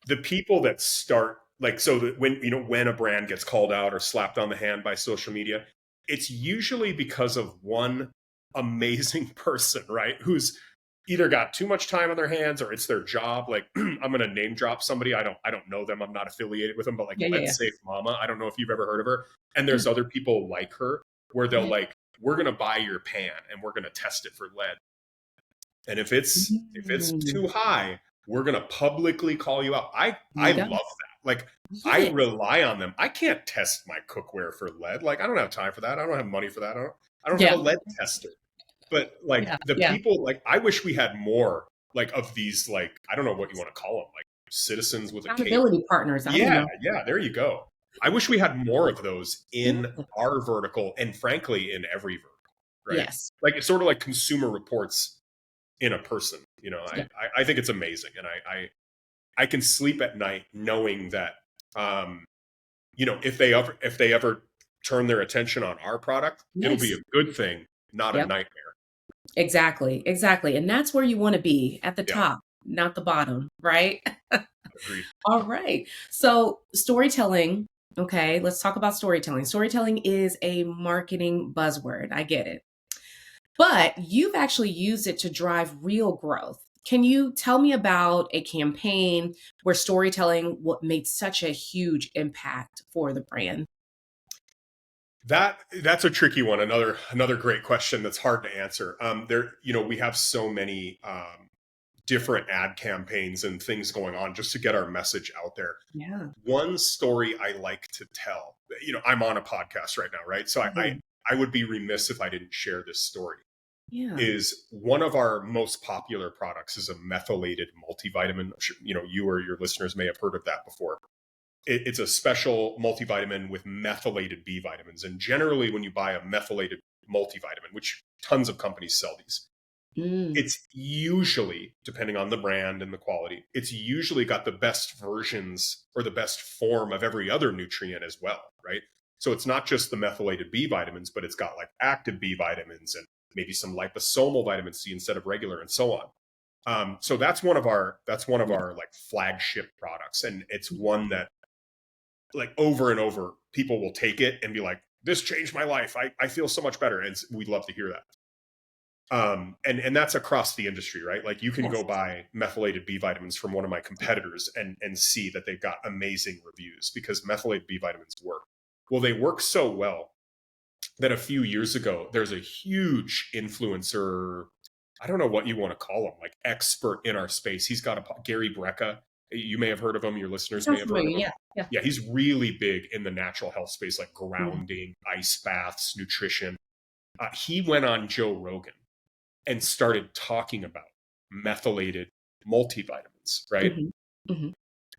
the people that start like so that when a brand gets called out or slapped on the hand by social media, it's usually because of one amazing person, right? Who's either got too much time on their hands or it's their job. Like I'm gonna name drop somebody. I don't know them. I'm not affiliated with them, but like Yeah, yeah, Let's Save Mama. I don't know if you've ever heard of her. And yeah. there's other people like her where they'll Yeah. like, we're gonna buy your pan and we're gonna test it for lead. And if it's Mm. too high, We're going to publicly call you out. I Yeah. love that. Like, I Yes. rely on them. I can't test my cookware for lead. Like, I don't have time for that. I don't have money for that. I don't have a Yeah. lead tester. But like Yeah. the Yeah. people, like, I wish we had more like of these, like, I don't know what you want to call them, like citizens with a cape. Accountability partners. I don't Yeah, know. yeah, there you go. I wish we had more of those Yeah. in our vertical and frankly in every vertical, right? Yes. Like it's sort of like consumer reports in a person. You know, Yeah. I think it's amazing. And I can sleep at night knowing that you know, if they ever turn their attention on our product, it'll be Yes. a good thing, not a Yep. nightmare. Exactly. Exactly. And that's where you want to be, at the Yeah, top, not the bottom, right? agreed. All right. So, storytelling. Okay. Let's talk about storytelling. Storytelling is a marketing buzzword. I get it. But you've actually used it to drive real growth. Can you tell me about a campaign where storytelling what made such a huge impact for the brand? That's a tricky one. Another great question that's hard to answer. There, you know, we have so many different ad campaigns and things going on just to get our message out there. Yeah. One story I like to tell, you know, I'm on a podcast right now, right? So Mhm. I would be remiss if I didn't share this story. Yeah. Is one of our most popular products is a methylated multivitamin. You know, you or your listeners may have heard of that before. It's a special multivitamin with methylated B vitamins. And generally, when you buy a methylated multivitamin, which tons of companies sell these, Mm. it's usually, depending on the brand and the quality, it's usually got the best versions or the best form of every other nutrient as well, right? So it's not just the methylated B vitamins, but it's got like active B vitamins and maybe some liposomal vitamin C instead of regular, and so on. So that's one of Yeah. our like flagship products, and it's one that like over and over people will take it and be like, "This changed my life. I feel so much better," and we'd love to hear that. And that's across the industry, right? Like you can Yes. go buy methylated B vitamins from one of my competitors and see that they've got amazing reviews because methylated B vitamins work. Well, they work so well that a few years ago, there's a huge influencer. I don't know what you want to call him, like expert in our space. He's got a Gary Brecka. You may have heard of him. Your listeners may Sounds have heard of familiar. him. Yeah. Yeah. Yeah, he's really big in the natural health space, like Mhm. grounding, ice baths, nutrition. He went on Joe Rogan and started talking about methylated multivitamins, right? Mhm. Mhm.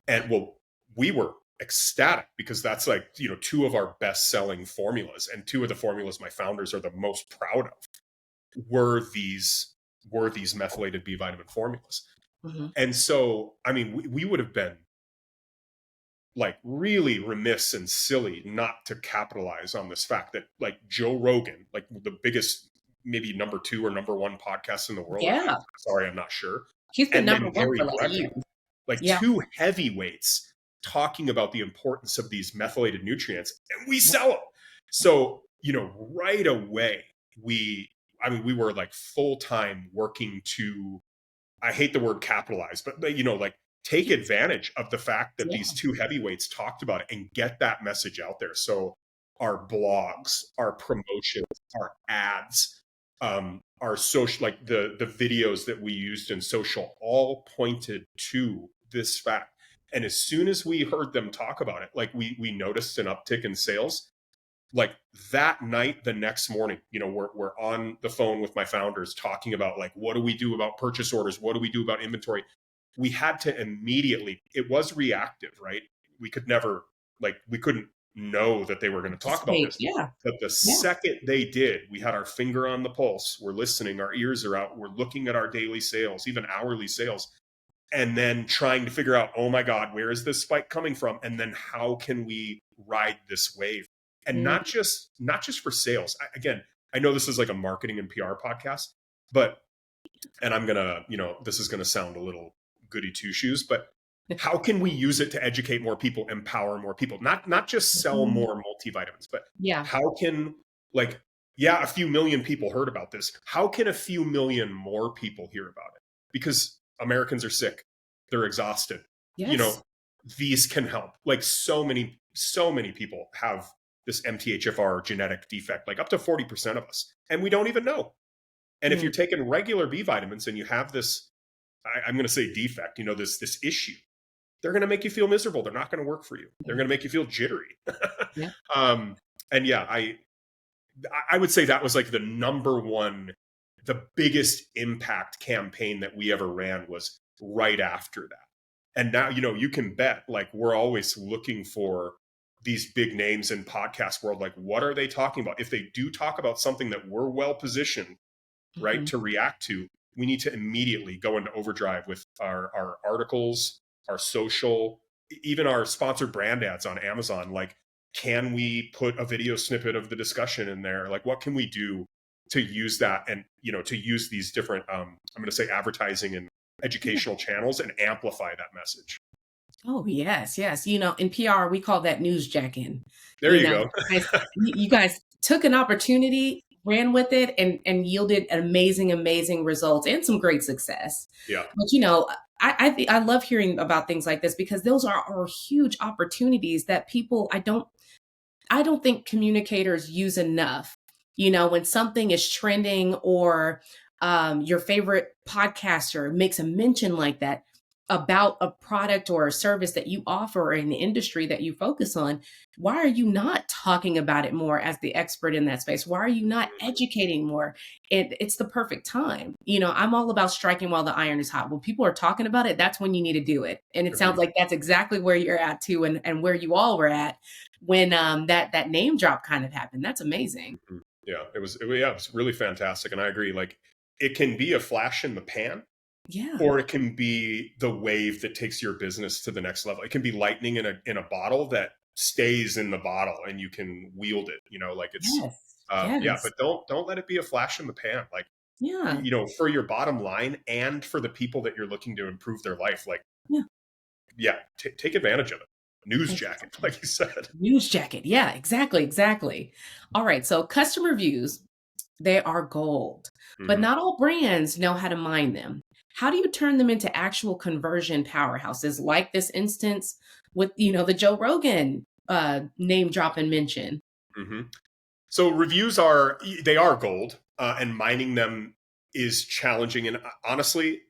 And well, we were ecstatic because that's like, you know, two of our best selling formulas and two of the formulas my founders are the most proud of were these methylated B vitamin formulas. Mhm. And so, I mean, we would have been like really remiss and silly not to capitalize on this fact that like Joe Rogan, like the biggest, maybe number two or number one podcast in the world. Yeah. Sorry, I'm not sure. He's been And number then one for Gary like Brecka, years. like Yeah. two heavyweights talking about the importance of these methylated nutrients, and we sell them. So, you know, right away, we were like full time working to, I hate the word capitalize, but you know, like take advantage of the fact that Yeah. these two heavyweights talked about it and get that message out there. So our blogs, our promotions, our ads, our social, like the videos that we used in social, all pointed to this fact. And as soon as we heard them talk about it, like we noticed an uptick in sales like that night, the next morning, you know, we're on the phone with my founders talking about like, what do we do about purchase orders? What do we do about inventory? We had to immediately, it was reactive, right? We could never, like, we couldn't know that they were going to talk about Participate. this. Yeah. But the Yeah. second they did, we had our finger on the pulse. We're listening, our ears are out. We're looking at our daily sales, even hourly sales, and then trying to figure out, oh my God, where is this spike coming from? And then how can we ride this wave? And Mm. not just for sales. Again, I know this is like a marketing and PR podcast, but and I'm gonna, you know, this is gonna sound a little goody two shoes, but how can we use it to educate more people, empower more people, not just sell Mhm. more multivitamins, but Yeah. how can like yeah, a few million people heard about this. How can a few million more people hear about it? Because Americans are sick, they're exhausted. You Yes. know, these can help. Like so many people have this MTHFR genetic defect, like up to 40% of us, and we don't even know. And if Mm. you're taking regular B vitamins and you have this I'm going to say defect, this issue, they're going to make you feel miserable. They're not going to work for you. They're going to make you feel jittery. Yeah. um, and yeah, I would say that was like the number one, the biggest impact campaign that we ever ran was right after that. And now, you can bet, like, we're always looking for these big names in podcast world. Like, what are they talking about? If they do talk about something that we're well positioned, right, Mhm. to react to, we need to immediately go into overdrive with our articles, our social, even our sponsored brand ads on Amazon. Like, can we put a video snippet of the discussion in there? Like, what can we do to use that, and to use these different I'm going to say advertising and educational channels and amplify that message. Oh, yes, yes. In PR, we call that newsjacking. There you go. You guys took an opportunity, ran with it, and yielded amazing results and some great success. Yeah. But I love hearing about things like this because those are huge opportunities that people I don't think communicators use enough. When something is trending or your favorite podcaster makes a mention like that about a product or a service that you offer or in the industry that you focus on, why are you not talking about it more as the expert in that space? Why are you not educating more? It's the perfect time. I'm all about striking while the iron is hot. When people are talking about it, that's when you need to do it. And it sounds Agreed. like that's exactly where you're at too, and where you all were at when that name drop kind of happened. That's amazing. Yeah, it was really fantastic. And I agree. Like, it can be a flash in the pan, Yeah. or it can be the wave that takes your business to the next level. It can be lightning in a bottle that stays in the bottle and you can wield it. Like, it's Yes. yeah, Yes. but don't let it be a flash in the pan. Like, Yeah. for your bottom line and for the people that you're looking to improve their life. Like, Yeah. yeah, take advantage of it. News jacket, Exactly. like you said. News jacket. Yeah, exactly. All right. So customer reviews, they are gold, but Mhm. not all brands know how to mine them. How do you turn them into actual conversion powerhouses like this instance with, the Joe Rogan name drop and mention? Mhm. So reviews they are gold, and mining them is challenging. And honestly,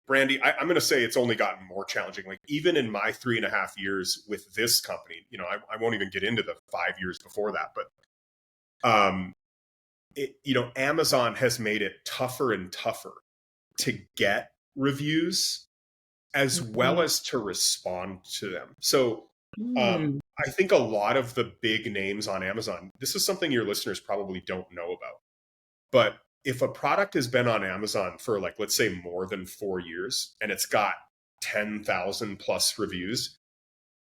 Brandy, I'm going to say it's only gotten more challenging. Like, even in my 3.5 years with this company, I won't even get into the 5 years before that, but um, Amazon has made it tougher and tougher to get reviews as well Mhm. as to respond to them. So Mm. I think a lot of the big names on Amazon, this is something your listeners probably don't know about. But if a product has been on Amazon for, like, let's say more than 4 years and it's got 10,000 plus reviews,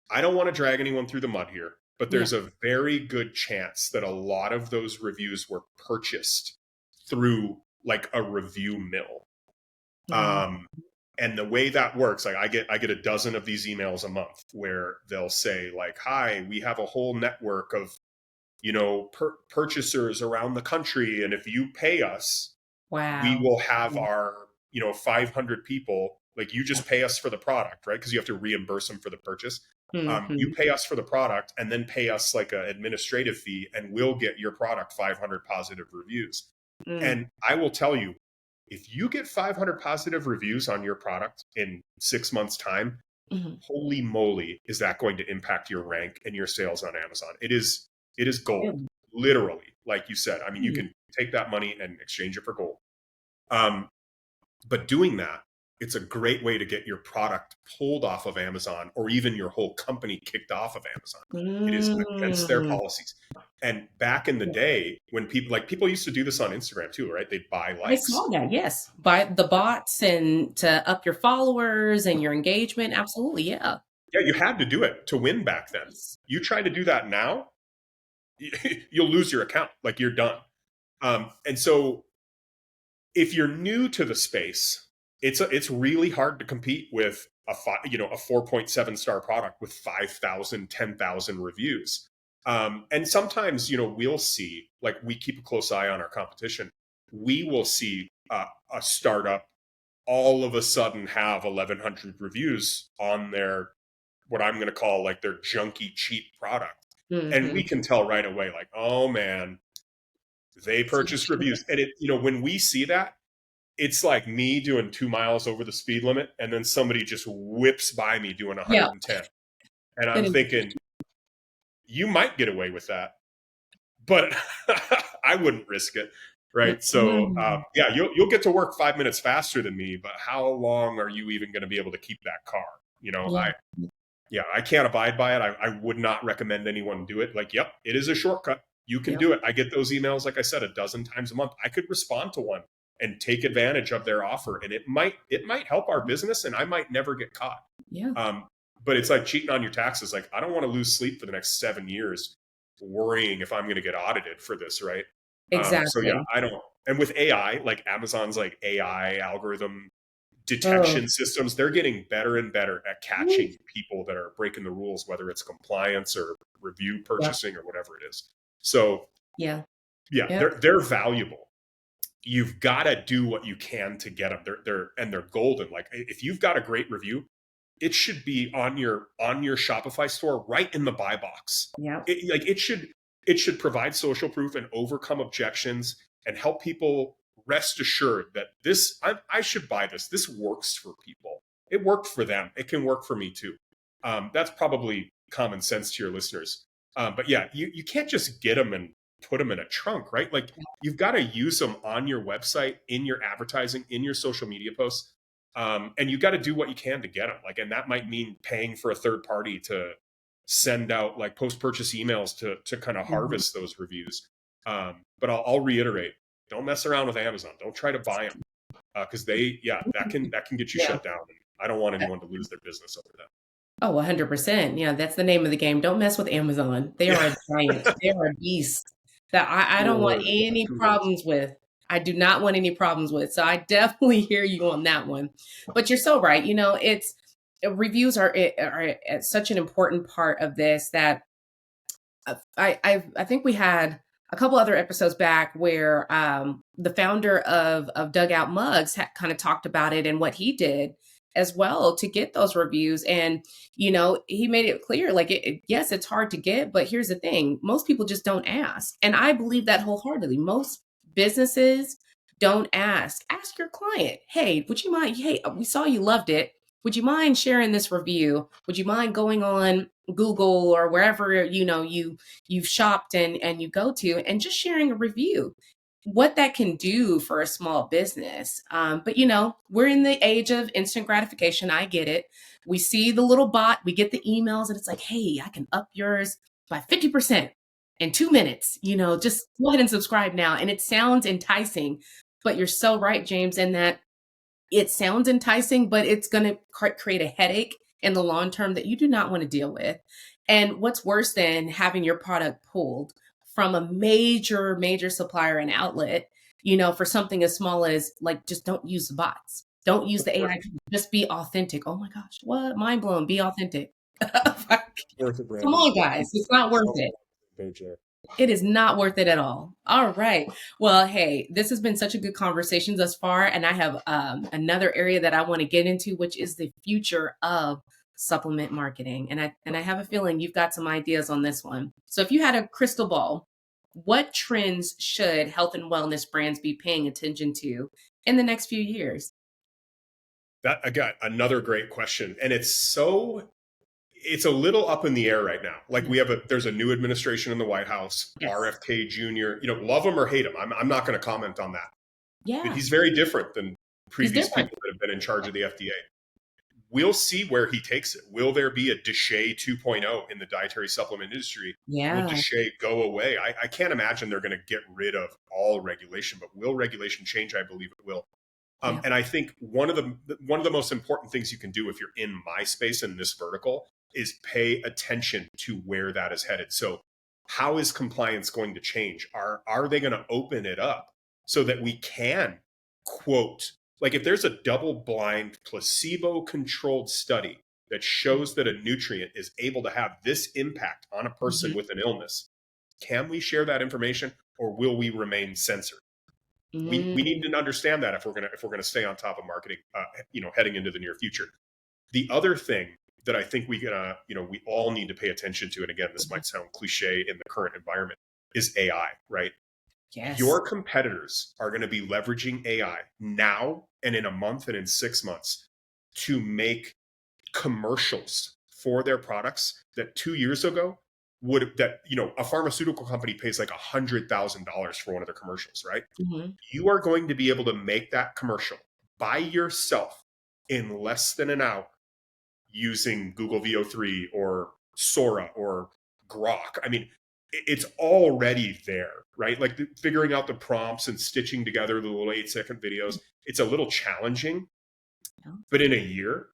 I don't want to drag anyone through the mud here, but Yeah. there's a very good chance that a lot of those reviews were purchased through, like, a review mill. Mm. Um, and the way that works, like, I get a dozen of these emails a month where they'll say, like, "Hi, we have a whole network of purchasers around the country, and if you pay us, we Wow. will have Yeah. our 500 people. Like, you just pay us for the product, right? Because you have to reimburse them for the purchase. You Mhm. pay us for the product, and then pay us like an administrative fee, and we'll get your product 500 positive reviews." Mm. And I will tell you, if you get 500 positive reviews on your product in 6 months' time, Mhm. holy moly, is that going to impact your rank and your sales on Amazon? It is gold, Really? literally. Like you said, I mean, you Mm. can take that money and exchange it for gold. Um, but doing that, it's a great way to get your product pulled off of Amazon, or even your whole company kicked off of Amazon. It is against their Mm. policies. And back in the day, when people used to do this on Instagram too, right? They'd buy I saw likes. that, yes. By the bots and to up your followers and your engagement. Absolutely, yeah. Yeah, you had to do it to win back then. Yes. You try to do that now, you'll lose your account. Like, you're done. And so, if you're new to the space, it's really hard to compete with a 4.7 star product with 5,000, 10,000 reviews. And sometimes, we'll see, like, we keep a close eye on our competition. We will see a startup all of a sudden have 1,100 reviews on their, what I'm going to call, like, their junky cheap product. And we Mhm. can tell right away, like, oh man, they purchased reviews. And when we see that, it's like me doing 2 miles over the speed limit, and then somebody just whips by me doing Yeah. 110. And It I'm is. thinking, you might get away with that, but I wouldn't risk it. Right. So, Mm. yeah, you'll get to work 5 minutes faster than me, but how long are you even going to be able to keep that car? Yeah. I can't abide by it. I would not recommend anyone do it. Like, yep, it is a shortcut. You can Yep. do it. I get those emails, like I said, a dozen times a month. I could respond to one and take advantage of their offer, and it might help our business, and I might never get caught. Yeah. Um, but it's like cheating on your taxes. Like, I don't want to lose sleep for the next 7 years worrying if I'm going to get audited for this, right? So yeah, Exactly. I don't. And with AI, like Amazon's like AI algorithm Oh. detection systems, they're getting better and better at catching people that are breaking the rules, whether it's compliance or review Yep. purchasing or whatever it is. So Yeah. yeah, Yep. they're valuable. You've got to do what you can to get them. They're golden. Like, if you've got a great review, it should be on your Shopify store, right in the buy box. Yep. It should provide social proof and overcome objections and help people rest assured that I should buy this. This works for people. It worked for them. It can work for me too. That's probably common sense to your listeners. But yeah, you can't just get them and put them in a trunk, right? Like, you've got to use them on your website, in your advertising, in your social media posts. And you got to do what you can to get them. Like, and that might mean paying for a third party to send out like post-purchase emails to kind of Mhm. harvest those reviews. But I'll reiterate, don't mess around with Amazon. Don't try to buy them, because that can get you Yeah. shut down. And I don't want anyone to lose their business over that. Oh, 100%. Yeah, that's the name of the game. Don't mess with Amazon. They are Yeah, a giant. They are a beast that I true don't want words. any True words. problems with. I do not want any problems with. So I definitely hear you on that one. But you're so right. It's reviews are such an important part of this that I think we had a couple other episodes back where the founder of Dugout Mugs kind of talked about it and what he did as well to get those reviews. And he made it clear, like, yes, it's hard to get, but here's the thing: most people just don't ask, and I believe that wholeheartedly. Most businesses don't ask. Ask your client, hey, would you mind? Hey, we saw you loved it. Would you mind sharing this review? Would you mind going on Google or wherever you've shopped and you go to, and just sharing a review, what that can do for a small business. But we're in the age of instant gratification. I get it. We see the little bot, we get the emails, and it's like, hey, I can up yours by 50% in 2 minutes. Just go ahead and subscribe now. And it sounds enticing, but you're so right, James, in that it sounds enticing, but it's going to create a headache in the long term that you do not want to deal with. And what's worse than having your product pulled from a major, major supplier and outlet, for something as small as, like, just don't use the bots. Don't use the AI. Just be authentic. Oh my gosh, what? Mind blown. Be authentic. Worth it, Come Brandy. on, guys. It's not worth Sounds like it. a page there. It is not worth it at all. All right. Well, hey, this has been such a good conversation thus far. And I have another area that I want to get into, which is the future of supplement marketing. And I have a feeling you've got some ideas on this one. So if you had a crystal ball, what trends should health and wellness brands be paying attention to in the next few years? That, again, another great question, and it's a little up in the air right now. Like, there's a new administration in the White House, Yes. RFK Jr. Love him or hate him. I'm not going to comment on that. Yeah. He's very different than He's previous different. people that have been in charge of the FDA. We'll see where he takes it. Will there be a Deshay 2.0 in the dietary supplement industry? Will Yeah. Deshay go away? I can't imagine they're going to get rid of all regulation, but will regulation change? I believe it will. Yeah. And I think one of the most important things you can do if you're in my space in this vertical is pay attention to where that is headed. So how is compliance going to change? Are they going to open it up so that we can quote, like, if there's a double-blind placebo-controlled study that shows that a nutrient is able to have this impact on a person Mhm. with an illness, can we share that information, or will we remain censored? We need Mm. to understand that if we're gonna stay on top of marketing, heading into the near future. The other thing that I think we all need to pay attention to, and again, this might sound cliche in the current environment, is AI, right? Yes. Your competitors are going to be leveraging AI now and in a month and in 6 months to make commercials for their products that 2 years ago a pharmaceutical company pays like $100,000 for one of their commercials, right? Hmm. You are going to be able to make that commercial by yourself in less than an hour using Google VO3 or Sora or Grok. I mean, it's already there, right? Like figuring out the prompts and stitching together the little 8-second videos. It's a little challenging, but in a year,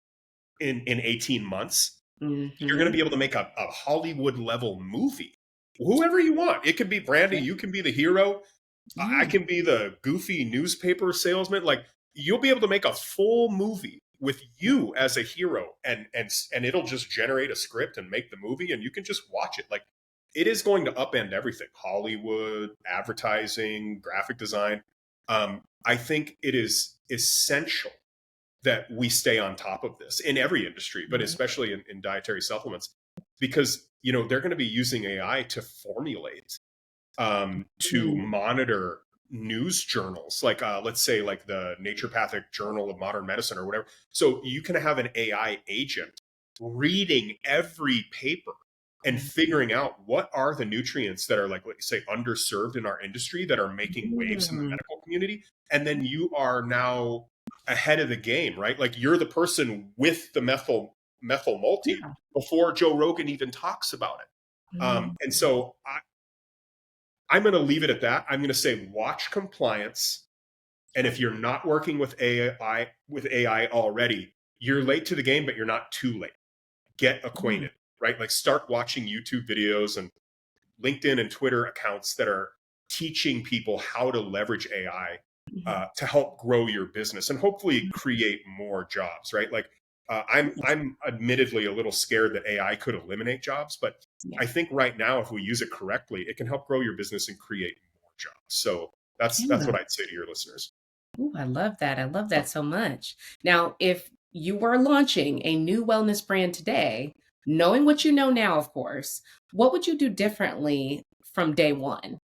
in 18 months, you're going to Hmm. be able to make a Hollywood level movie. Whoever you want. It could be Brandy. You can be the hero. I Yeah. can be the goofy newspaper salesman. Like you'll be able to make a full movie with you as a hero, and it'll just generate a script and make the movie, and you can just watch it. Like it is going to upend everything: Hollywood, advertising, graphic design. I think it is essential that we stay on top of this in every industry, but especially in dietary supplements, because they're going to be using AI to formulate, to Mm. monitor news journals, like let's say like the Naturopathic Journal of Modern Medicine or whatever. So you can have an AI agent reading every paper and figuring out what are the nutrients that are like say underserved in our industry that are making waves in the Mm. medical community, and then you are now ahead of the game, right? Like you're the person with the methyl multi Yeah. before Joe Rogan even talks about it. Mm. And so I'm going to leave it at that. I'm going to say watch compliance. And if you're not working with AI already, you're late to the game, but you're not too late. Get Mm. acquainted, right? Like start watching YouTube videos and LinkedIn and Twitter accounts that are teaching people how to leverage AI Mhm. to help grow your business and hopefully create more jobs, right? Like I'm admittedly a little scared that AI could eliminate jobs, but Yeah. I think right now, if we use it correctly, it can help grow your business and create more jobs. So that's Yeah. what I'd say to your listeners. Ooh, I love that. I love that so much. Now, if you were launching a new wellness brand today, knowing what you know now, of course, what would you do differently from day one?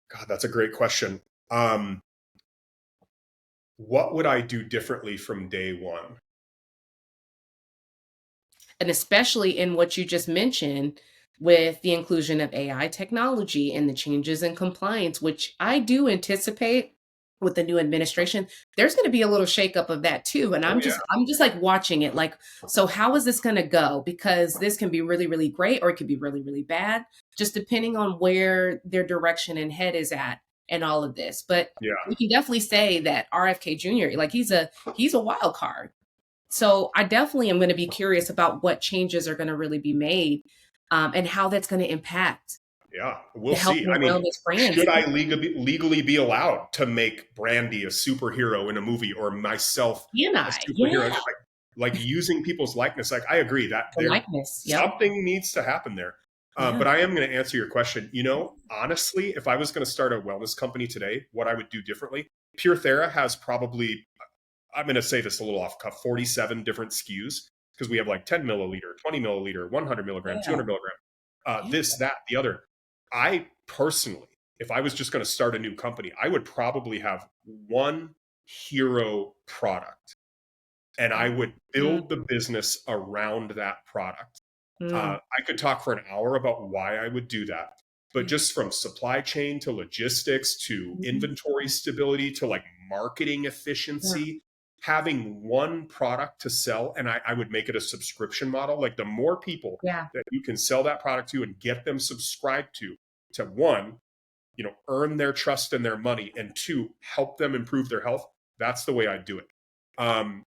God, that's a great question. Um, what would I do differently from day one? And especially in what you just mentioned with the inclusion of AI technology and the changes in compliance, which I do anticipate with the new administration, there's going to be a little shakeup of that too. And Oh I'm yeah, just like watching it like, so how is this going to go? Because this can be really, really great, or it could be really, really bad, just depending on where their direction and head is at and all of this. But yeah. we can definitely say that RFK Jr., like he's a wild card. So I definitely am going to be curious about what changes are going to really be made, and how that's going to impact Yeah, we'll the health see. and I mean, wellness brands. should I legally be allowed to make Brandy a superhero in a movie or myself Can a I? superhero? Yeah. Like using people's likeness. Like I agree that The there likeness. Yep. something needs to happen there. Yeah. But I am going to answer your question. Honestly, if I was going to start a wellness company today, what I would do differently, Pure Thera has probably, I'm going to say this a little off cuff, 47 different SKUs because we have like 10 milliliter, 20 milliliter, 100 milligram, Yeah. 200 milligram, Yeah. this, that, the other. I personally, if I was just going to start a new company, I would probably have one hero product and I would Mm, build the business around that product. mm, I could talk for an hour about why I would do that. But yeah. just from supply chain to logistics to Mhm. inventory stability to like marketing Yeah. efficiency, having one product to sell, and I would make it a subscription model. Like the more people Yeah. that you can sell that product to and get them subscribed to one, earn their trust and their money, and two, help them improve their health. That's the way I do it. Um,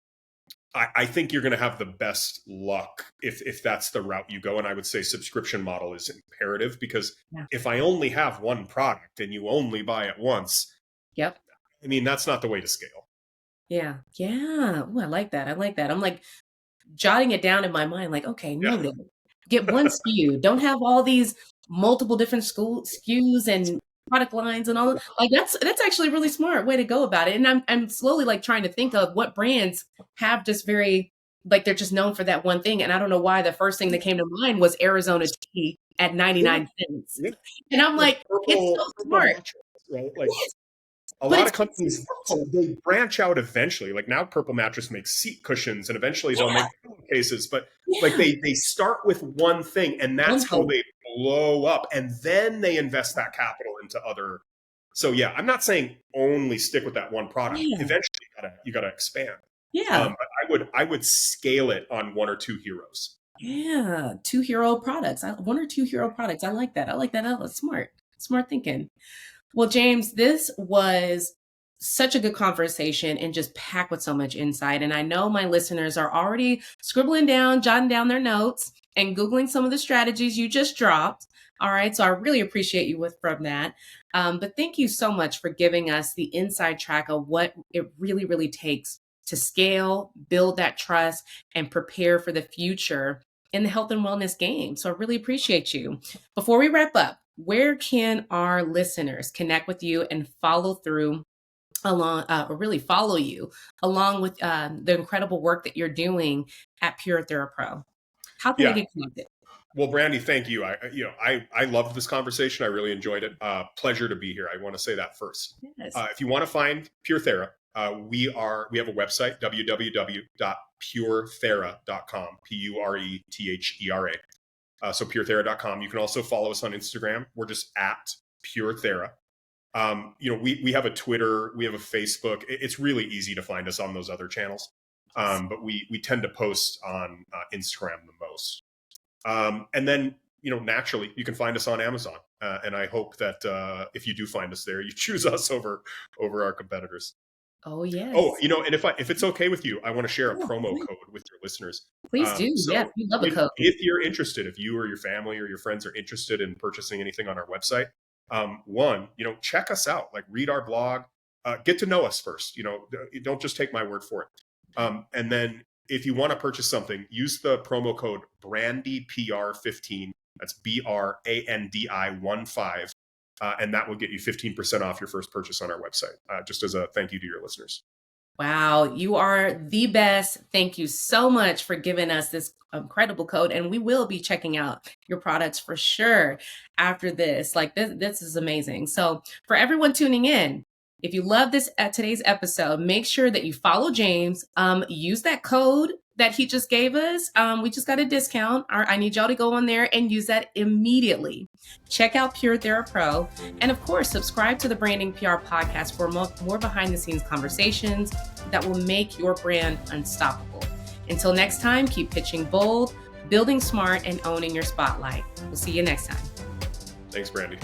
I think you're going to have the best luck if that's the route you go. And I would say subscription model is imperative because Yeah. if I only have one product and you only buy it once, Yep. I mean, that's not the way to scale. Yeah. Yeah. Ooh, I like that. I like that. I'm like jotting it down in my mind, like, okay, Yeah. noted. Get one SKU. Don't have all these multiple different school SKUs and product lines and all. Like that's actually a really smart way to go about it. And I'm slowly like trying to think of what brands have just very like they're just known for that one thing. And I don't know why the first thing that came to mind was Arizona tea at 99 cents. Yeah. And I'm like, it's so purple smart. mattress, right? Like a But lot it's of companies, they branch out eventually. Like now Purple Mattress makes seat cushions and eventually they'll make pillowcases. But like they start with one thing and that's how they blow up. And then they invest that capital into other. So yeah, I'm not saying only stick with that one product. Eventually you gotta expand. Yeah. But I would scale it on one or two heroes. Yeah. 2 hero products. 1 or 2 hero products. I like that. That's smart. Smart thinking. Well, James, this was such a good conversation and just packed with so much insight. And I know my listeners are already scribbling down, jotting down their notes and Googling some of the strategies you just dropped. All right. So I really appreciate you from that. But thank you so much for giving us the inside track of what it really, really takes to scale, build that trust, and prepare for the future in the health and wellness game. So I really appreciate you. Before we wrap up, where can our listeners connect with you and follow through along, or really follow you along with the incredible work that you're doing at Pure Thera Pro? How can they get connected? Well, Brandy, thank you. I loved this conversation. I really enjoyed it. Pleasure to be here. I want to say that first. Yes. If you want to find Pure Thera, we have a website, www.purethera.com, PURETHERA. So purethera.com. You can also follow us on Instagram. We're just at Pure Thera. We have a Twitter, we have a Facebook. It's really easy to find us on those other channels. But we tend to post on Instagram the most. And then, naturally, you can find us on Amazon. And I hope that if you do find us there, you choose us over our competitors. Oh, yes. Oh, and if it's okay with you, I want to share a promo code with your listeners. Please do. So yes, we love a code. If you're interested, if you or your family or your friends are interested in purchasing anything on our website, check us out, like read our blog, get to know us first. Don't just take my word for it. And then if you want to purchase something, use the promo code Brandinc PR 15. That's BRANDI 15. And that will get you 15% off your first purchase on our website, just as a thank you to your listeners. Wow, you are the best. Thank you so much for giving us this incredible code. And we will be checking out your products for sure after this. Like this is amazing. So for everyone tuning in, if you love this today's episode, make sure that you follow James. Use that code that he just gave us. We just got a discount. I need y'all to go on there and use that immediately. Check out Pure Thera Pro. And of course, subscribe to the Brandinc PR Podcast for more behind the scenes conversations that will make your brand unstoppable. Until next time, keep pitching bold, building smart, and owning your spotlight. We'll see you next time. Thanks, Brandy.